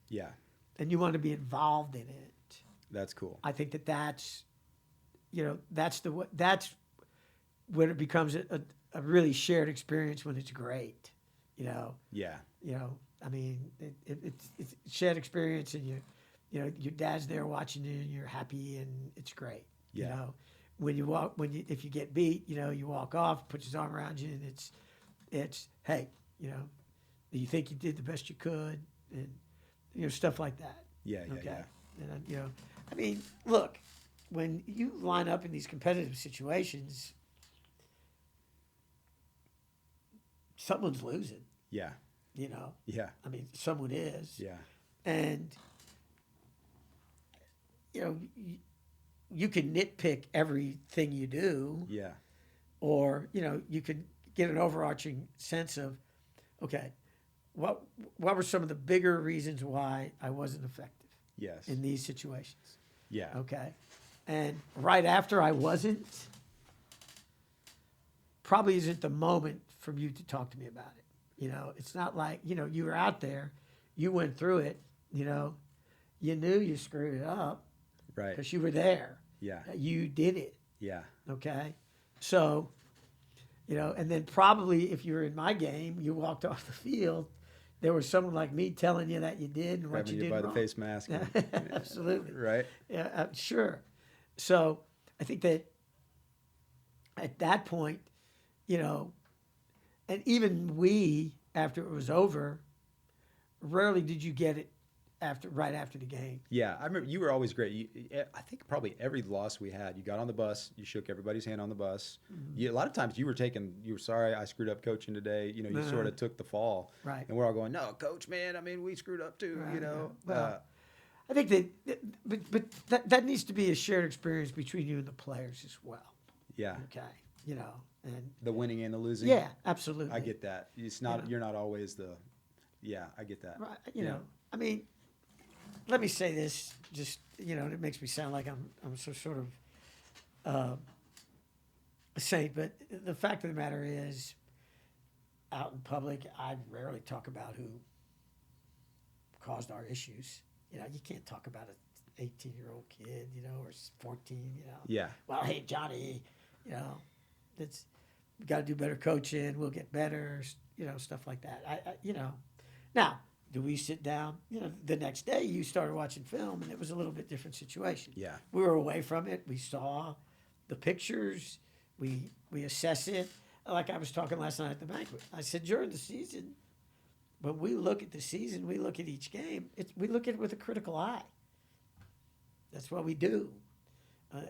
Yeah, and you want to be involved in it, that's cool. I think that's when it becomes a really shared experience when it's great. Yeah. I mean, it's shared experience, and your dad's there watching you, and you're happy, and it's great. Yeah. When you walk, if you get beat, you walk off, puts his arm around you, and it's hey, you think you did the best you could, and stuff like that. Yeah. Yeah. Okay. Yeah. And I mean, look, when you line up in these competitive situations, someone's losing. Yeah. Yeah. I mean, someone is. Yeah. And you can nitpick everything you do, Yeah. or you could get an overarching sense of, okay, what were some of the bigger reasons why I wasn't effective Yes. in these situations? Yeah. Okay. And right after I wasn't, probably isn't the moment for you to talk to me about it. It's not like, you were out there, you went through it, you knew you screwed it up Right. because you were there. Yeah. You did it. Yeah. Okay. So, and then probably if you were in my game, you walked off the field, there was someone like me telling you that you did and what Grabbing you you did by wrong. the face mask. Absolutely. Right. Yeah, sure. So I think that at that point, and even we, after it was over, rarely did you get it right after the game. Yeah, I remember you were always great. I think probably every loss we had, you got on the bus, you shook everybody's hand on the bus. A lot of times you were sorry, I screwed up coaching today. You sort of took the fall. Right. And we're all going, no, coach, man, I mean, we screwed up too, Right, yeah. Well, Well, I think but that needs to be a shared experience between you and the players as well. yeah, Okay. And the winning and the losing. yeah, absolutely. I get that. It's not, you're not always I get that. Right. Yeah. I mean, let me say this, just, it makes me sound like I'm so sort of a saint, but the fact of the matter is, out in public, I rarely talk about who caused our issues. You can't talk about an 18-year-old kid, or 14, Yeah. Well, hey, Johnny, that's we got to do better coaching. We'll get better, stuff like that. Now, do we sit down? The next day you started watching film, and it was a little bit different situation. Yeah. We were away from it. We saw the pictures. We assess it. Like I was talking last night at the banquet. I said during the season, when we look at the season, we look at each game. We look at it with a critical eye. That's what we do,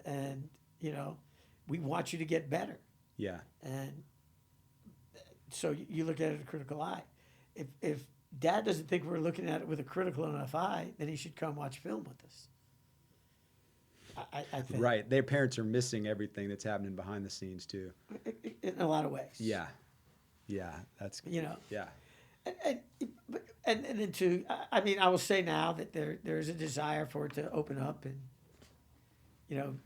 and we want you to get better. Yeah. And so you look at it with a critical eye. If Dad doesn't think we're looking at it with a critical enough eye, then he should come watch film with us. I think. Right. Their parents are missing everything that's happening behind the scenes too. In a lot of ways. Yeah. Yeah. That's Yeah. And then too, I mean, I will say now that there is a desire for it to open up and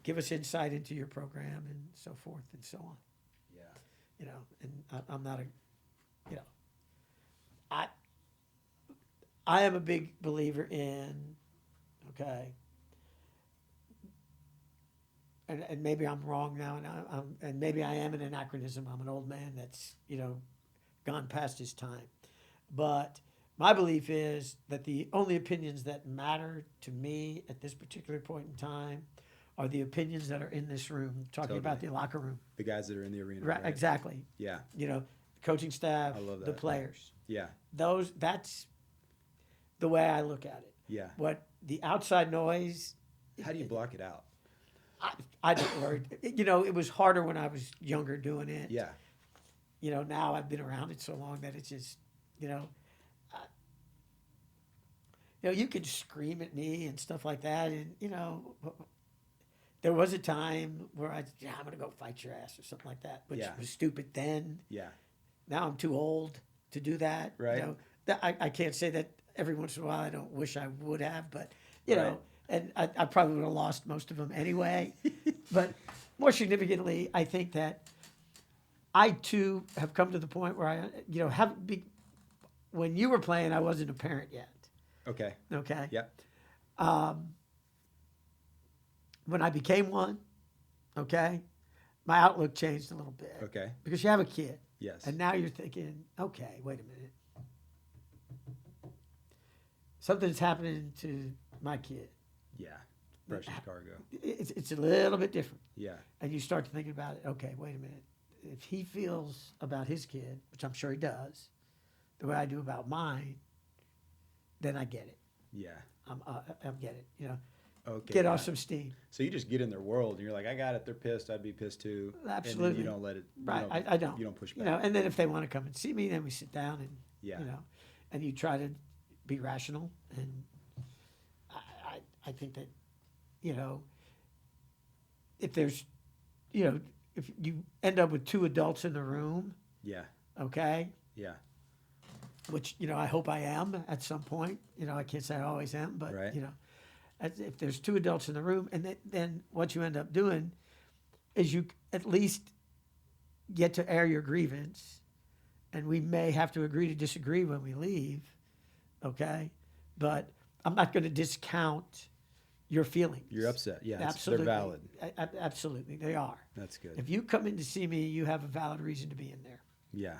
give us insight into your program and so forth and so on. Yeah. And I'm not I am a big believer in, okay, and maybe I'm wrong now, and maybe I am an anachronism. I'm an old man that's gone past his time, but my belief is that the only opinions that matter to me at this particular point in time are the opinions that are in this room, talking about the locker room. The guys that are in the arena. Right, exactly. Yeah. The coaching staff, I love that. the players. Yeah. That's the way I look at it. Yeah. What the outside noise. How do you block it out? I don't worry. It was harder when I was younger doing it. Yeah. Now I've been around it so long that it's just, you could scream at me and stuff like that. And, there was a time where I'm going to go fight your ass or something like that, which was stupid then. Yeah. Now I'm too old to do that. Right. I can't say that every once in a while I don't wish I would have, but, know, and I probably would have lost most of them anyway. But more significantly, I think that I too have come to the point where I, when you were playing, I wasn't a parent yet. Okay. Okay. Yep. When I became one, okay, my outlook changed a little bit. Okay. Because you have a kid. Yes. And now you're thinking, okay, wait a minute. Something's happening to my kid. Yeah. Precious cargo. It's a little bit different. Yeah. And you start thinking about it. Okay, wait a minute. If he feels about his kid, which I'm sure he does, the way I do about mine, then I get it. Yeah. I get it. Okay. Get off some steam. So you just get in their world, and you're like, I got it. They're pissed. I'd be pissed too. Absolutely. And then you don't let it. Right. I don't. You don't push back. And then if they want to come and see me, then we sit down and Yeah. and you try to be rational. And I think that if there's if you end up with two adults in the room, Yeah. okay, Yeah. which I hope I am at some point. I can't say I always am, but Right. if there's two adults in the room, and then what you end up doing is you at least get to air your grievance, and we may have to agree to disagree when we leave, okay? But I'm not going to discount your feelings. You're upset. Yeah. Absolutely. They're valid. Absolutely, they are. That's good. If you come in to see me, you have a valid reason to be in there. Yeah.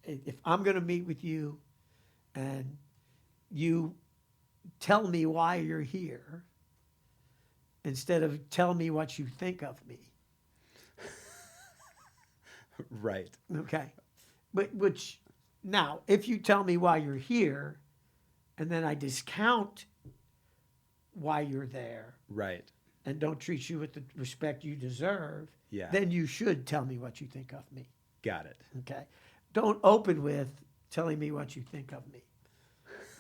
If I'm going to meet with you and you tell me why you're here instead of tell me what you think of me. Right. Okay. But now, if you tell me why you're here and then I discount why you're there Right. and don't treat you with the respect you deserve, Yeah. then you should tell me what you think of me. Got it. Okay. Don't open with telling me what you think of me.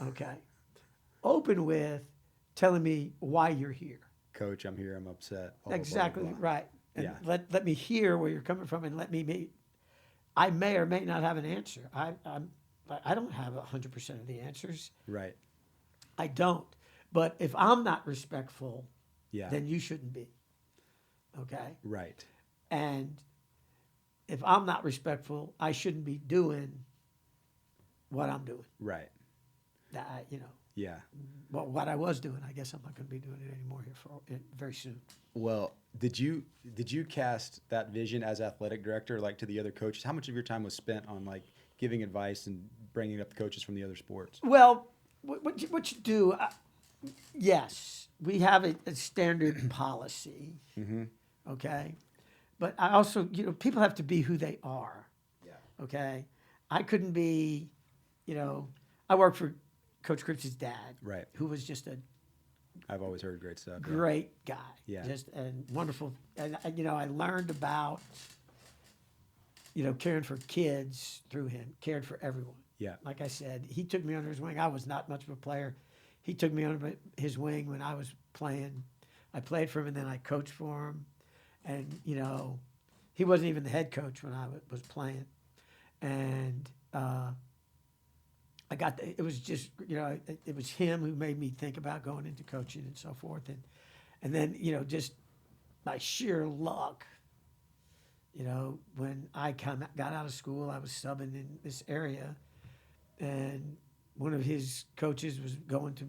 Okay. Open with telling me why you're here. Coach, I'm here. I'm upset. Blah, blah, Exactly blah, blah. right. And Yeah. let me hear where you're coming from and let me meet. I may or may not have an answer. I don't have 100% of the answers. Right. I don't. But if I'm not respectful, Yeah. then you shouldn't be. Okay? Right. And if I'm not respectful, I shouldn't be doing what I'm doing. Right. Yeah. What I was doing. I guess I'm not going to be doing it anymore here for very soon. Well, did you cast that vision as athletic director, like to the other coaches? How much of your time was spent on like giving advice and bringing up the coaches from the other sports? Well, what you do, yes, we have a standard policy, okay? But I also, people have to be who they are, okay? I couldn't be, I worked for Coach Cripps's dad, Right. who was just a I've always heard great stuff. great guy, Yeah. just and wonderful. And I learned about, caring for kids through him, cared for everyone. Yeah. Like I said, he took me under his wing. I was not much of a player. He took me under his wing when I was playing. I played for him, and then I coached for him. And, he wasn't even the head coach when I was playing. And it was just, it was him who made me think about going into coaching and so forth. And then, just by sheer luck, when I got out of school, I was subbing in this area. And one of his coaches was going to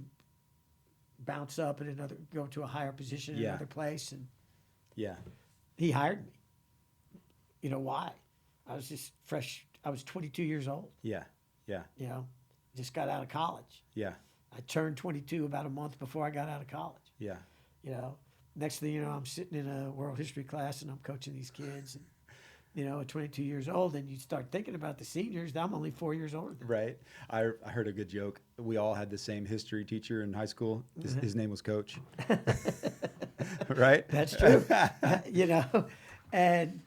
bounce up and go to a higher position in another place. And Yeah. he hired me. You know why? I was just fresh. I was 22 years old, Yeah. Yeah. just got out of college. Yeah. I turned 22 about a month before I got out of college. Yeah. Next thing you know, I'm sitting in a world history class and I'm coaching these kids. And, at 22 years old, and you start thinking about the seniors. I'm only 4 years older than them. Right. I heard a good joke. We all had the same history teacher in high school. His name was Coach. Right? That's true. And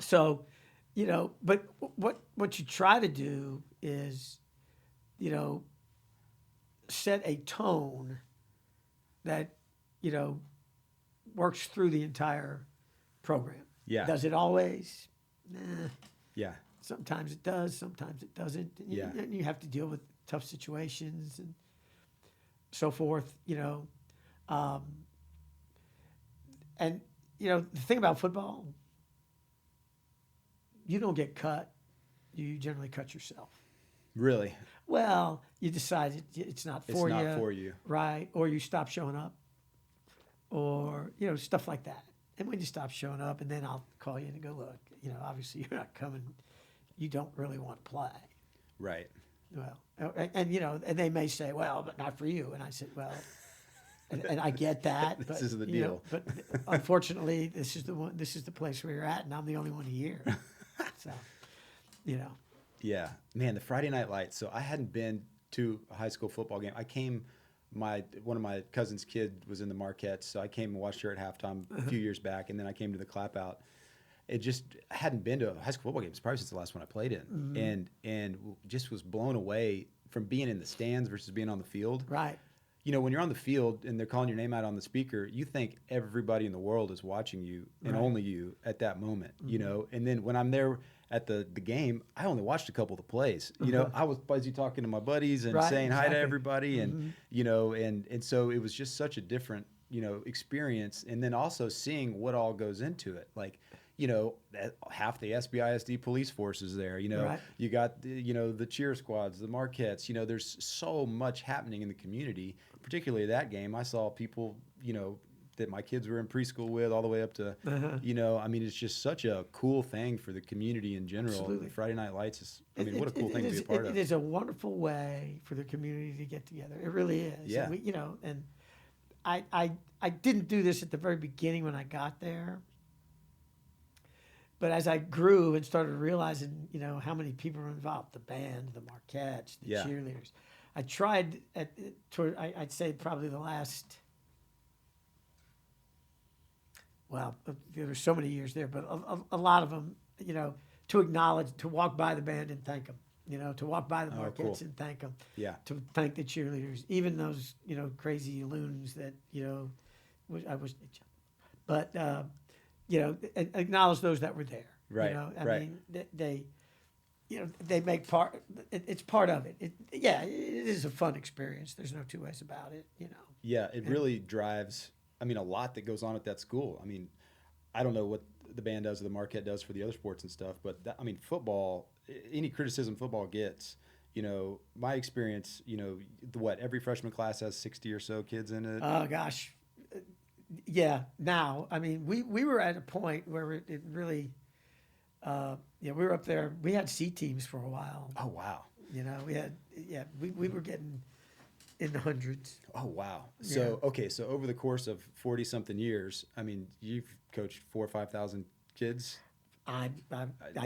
so, but what you try to do is, set a tone that, works through the entire program. Yeah. Does it always? Nah. Yeah. Sometimes it does, sometimes it doesn't. And Yeah. you have to deal with tough situations and so forth, And, the thing about football, you don't get cut. You generally cut yourself. Really? Well, you decide it's not for you. It's not for you. Right. Or you stop showing up. Or, stuff like that. And when you stop showing up, and then I'll call you and go, look, obviously you're not coming. You don't really want to play. Right. Well, and they may say, well, but not for you. And I said, well, and I get that. This is the deal. But unfortunately, this is the place where you're at, and I'm the only one here. So, Yeah. Man, the Friday Night Lights. So I hadn't been to a high school football game. I came, one of my cousin's kid was in the Marquettes, so I came and watched her at halftime a few years back, and then I came to the clap out. I hadn't been to a high school football game probably since the last one I played in, and just was blown away from being in the stands versus being on the field. Right. When you're on the field and they're calling your name out on the speaker, you think everybody in the world is watching you and only you at that moment, And then when I'm there at the game, I only watched a couple of the plays. I was busy talking to my buddies and saying hi to everybody, and and so it was just such a different experience. And then also seeing what all goes into it, like. Half the SBISD police force is there. You got the cheer squads, the Marquettes. There's so much happening in the community. Particularly that game, I saw people that my kids were in preschool with, all the way up to it's just such a cool thing for the community in general. Absolutely. Friday Night Lights is what a cool thing to be a part of. It is a wonderful way for the community to get together. It really is. Yeah. And I didn't do this at the very beginning when I got there. But as I grew and started realizing, how many people were involved, the band, the Marquettes, the cheerleaders, I tried I'd say probably the last, well, there were so many years there, but a lot of them, to acknowledge, to walk by the band and thank them, to walk by the Marquettes and thank them, to thank the cheerleaders, even those, crazy loons that, I wish they jumped. But, acknowledge those that were there. Right. I mean, they make part. It's part of it. It is a fun experience. There's no two ways about it, you know. Yeah, it really drives. I mean, a lot that goes on at that school. I mean, I don't know what the band does or the Marquette does for the other sports and stuff, but I mean, football. Any criticism football gets, you know, my experience. You know, every freshman class has 60 or so kids in it. Oh gosh, yeah. Now, I mean, we were at a point where it really, yeah, we were up there. We had C teams for a while. Oh wow. You know, we were getting in the hundreds. Oh wow. So okay, so over the course of 40 something years, I mean, you've coached 4,000 or 5,000 kids. I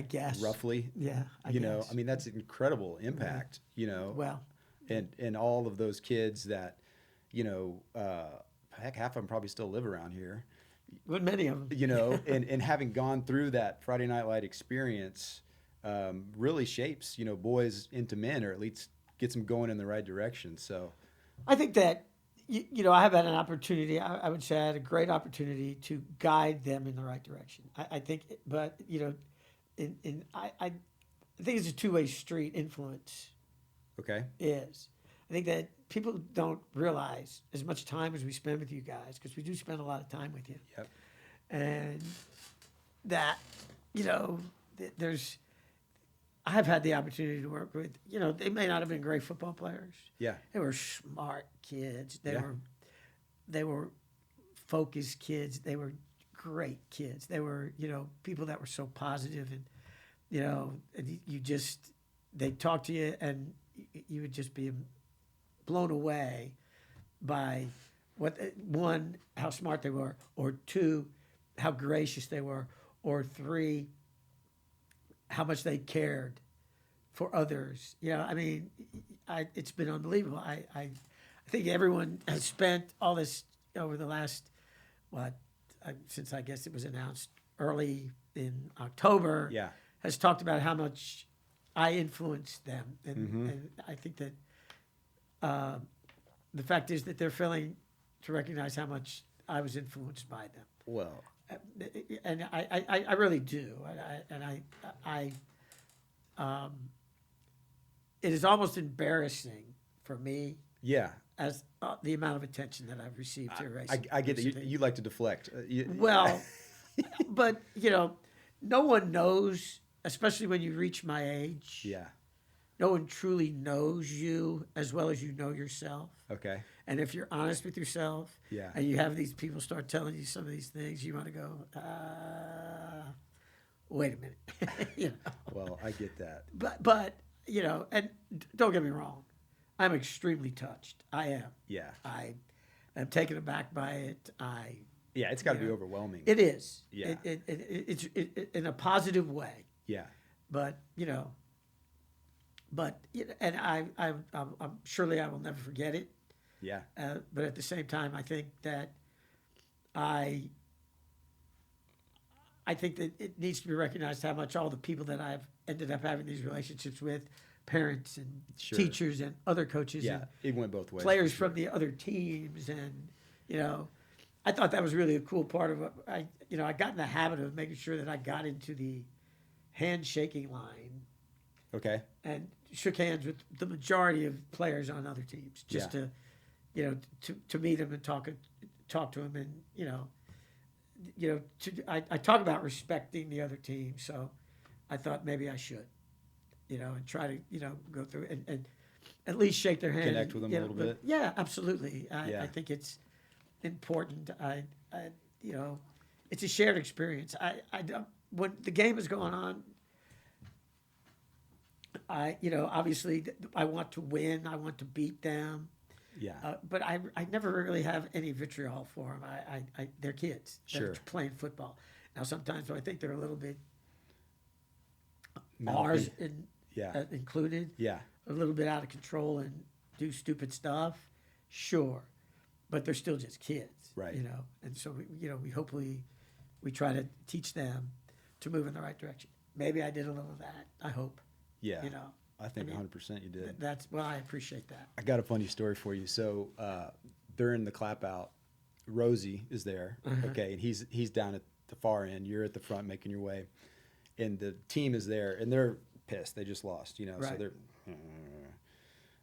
guess roughly. Yeah. You know, I mean, that's an incredible impact. You know. Well. And all of those kids that, you know, heck, half of them probably still live around here. But many of them. You know, and having gone through that Friday Night Light experience, really shapes, you know, boys into men, or at least gets them going in the right direction. So I think that, you know, I have had an opportunity, I would say I had a great opportunity to guide them in the right direction. I think, but, you know, I think it's a two-way street. Influence okay. is. I think that people don't realize as much time as we spend with you guys, because we do spend a lot of time with you. Yep. And that, you know, I've had the opportunity to work with, you know, they may not have been great football players. Yeah. They were smart kids. Yeah. They were focused kids. They were great kids. They were, you know, people that were so positive, and, you know, and they talk to you and you would just be blown away by one, how smart they were, or two, how gracious they were, or three, how much they cared for others. You know, I mean, it's been unbelievable. I think everyone has spent all this over the last, since I guess it was announced early in October, Yeah. has talked about how much I influenced them. And I think that the fact is that they're failing to recognize how much I was influenced by them. Well, And I really do. It is almost embarrassing for me yeah. as the amount of attention that I've received here I get that. You like to deflect. Well, but, you know, no one knows, especially when you reach my age. Yeah. No one truly knows you as well as you know yourself. Okay. And if you're honest with yourself, Yeah. and you have these people start telling you some of these things, you want to go, wait a minute. You know? Well, I get that. But you know, and don't get me wrong, I'm extremely touched. I am. Yeah. I am taken aback by it. Yeah, it's got to be overwhelming. It is. Yeah. It's in a positive way. Yeah. But you know, and I'm surely I will never forget it. Yeah. But at the same time, I think that I think that it needs to be recognized how much all the people that I've ended up having these relationships with, parents and Sure. teachers and other coaches, Yeah. and It went both ways. players for sure. from the other teams, and you know, I thought that was really a cool part of what I got in the habit of making sure that I got into the handshaking line Okay. and shook hands with the majority of players on other teams, just Yeah. to meet them and talk to them, and I talk about respecting the other team, so I thought maybe I should, and try to go through and at least shake their hand, Connect with them a little bit. Yeah, absolutely. Yeah. I think it's important. It's a shared experience. I don't, when the game is going on, obviously I want to win. I want to beat them. Yeah. But I never really have any vitriol for them. They're kids. They're Sure. playing football. Now, sometimes I think they're a little bit, No, ours yeah. included, Yeah. a little bit out of control and do stupid stuff. Sure. But they're still just kids. Right. And so, we try to teach them to move in the right direction. Maybe I did a little of that. I hope. Yeah. You know. I think I mean, 100% you did. I appreciate that. I got a funny story for you. So during the clap out, Rosie is there. Okay, and he's down at the far end. You're at the front making your way, and the team is there, and they're pissed. They just lost, So Right. they're,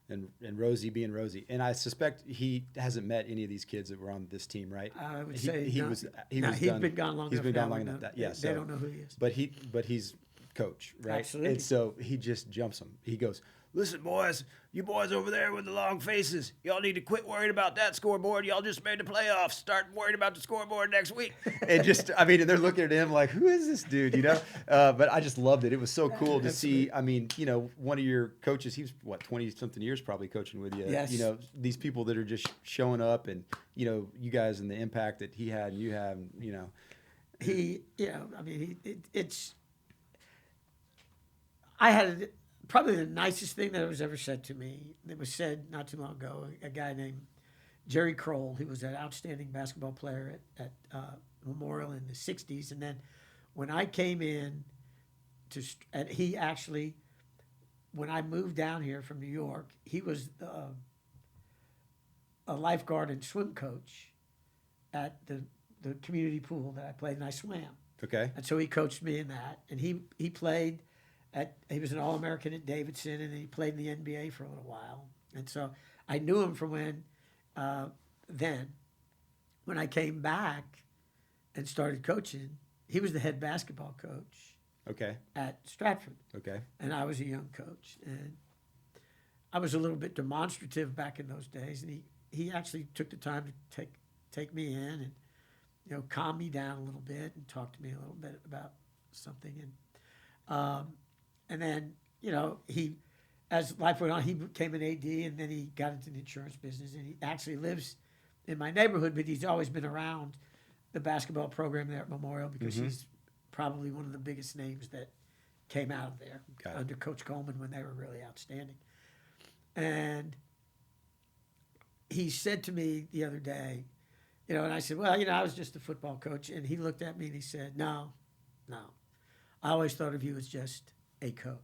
and Rosie being Rosie. And I suspect he hasn't met any of these kids that were on this team, right? I would say he no. was No, he's done. been gone long He's enough been now gone long we enough know- that yeah. they don't know who he is. But he's coach, right? Absolutely. And so he just jumps them. He goes, "Listen, boys, you boys over there with the long faces, y'all need to quit worrying about that scoreboard. Y'all just made the playoffs. Start worrying about the scoreboard next week." And just, I mean, and they're looking at him like, "Who is this dude?" You know. But I just loved it. It was so cool to see. I mean, you know, one of your coaches, he was what 20-something years probably coaching with you. Yes. You know, these people that are just showing up, and you know, you guys and the impact that he had and you have, you know. It's. I had probably the nicest thing that was ever said to me. That was said not too long ago. A guy named Jerry Kroll, who was an outstanding basketball player at Memorial in the '60s, and then when I came in and he actually, when I moved down here from New York, he was a lifeguard and swim coach at the community pool that I played, and I swam. Okay. And so he coached me in that, and he played he was an All-American at Davidson, and he played in the NBA for a little while. And so I knew him from then. When I came back and started coaching, he was the head basketball coach Okay. at Stratford, Okay. and I was a young coach. And I was a little bit demonstrative back in those days, and he actually took the time to take me in and, you know, calm me down a little bit and talk to me a little bit about something. And then, you know, as life went on, he became an AD, and then he got into the insurance business, and he actually lives in my neighborhood, but he's always been around the basketball program there at Memorial because he's probably one of the biggest names that came out of there under Coach Coleman when they were really outstanding. And he said to me the other day, you know, and I said, well, you know, I was just a football coach. And he looked at me and he said, no. I always thought of you as just a coach.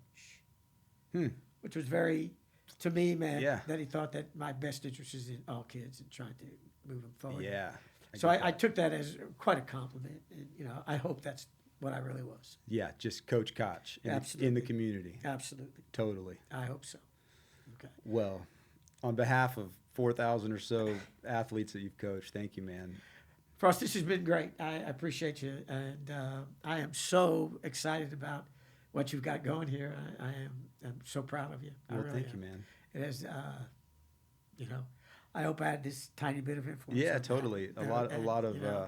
Which was very, to me, man, that he thought that my best interest is in all kids and trying to move them forward. Yeah. So I took that as quite a compliment. And, you know, I hope that's what I really was. Yeah, just Coach Koch in the community. Absolutely. Totally. I hope so. Okay. Well, on behalf of 4,000 or so athletes that you've coached, thank you, man. Frost, this has been great. I appreciate you, and I am so excited about what you've got going here. I'm so proud of you. Well, really thank am. you, man. It is, you know, I hope I had this tiny bit of influence. Yeah, on totally. that. A lot of you know,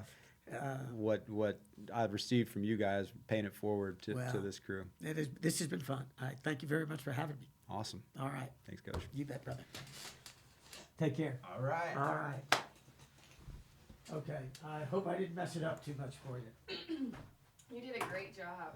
what I've received from you guys, paying it forward to this crew. This has been fun. I thank you very much for having me. Awesome. All right. Thanks, Coach. You bet, brother. Take care. All right. All right. Okay. I hope I didn't mess it up too much for you. You did a great job.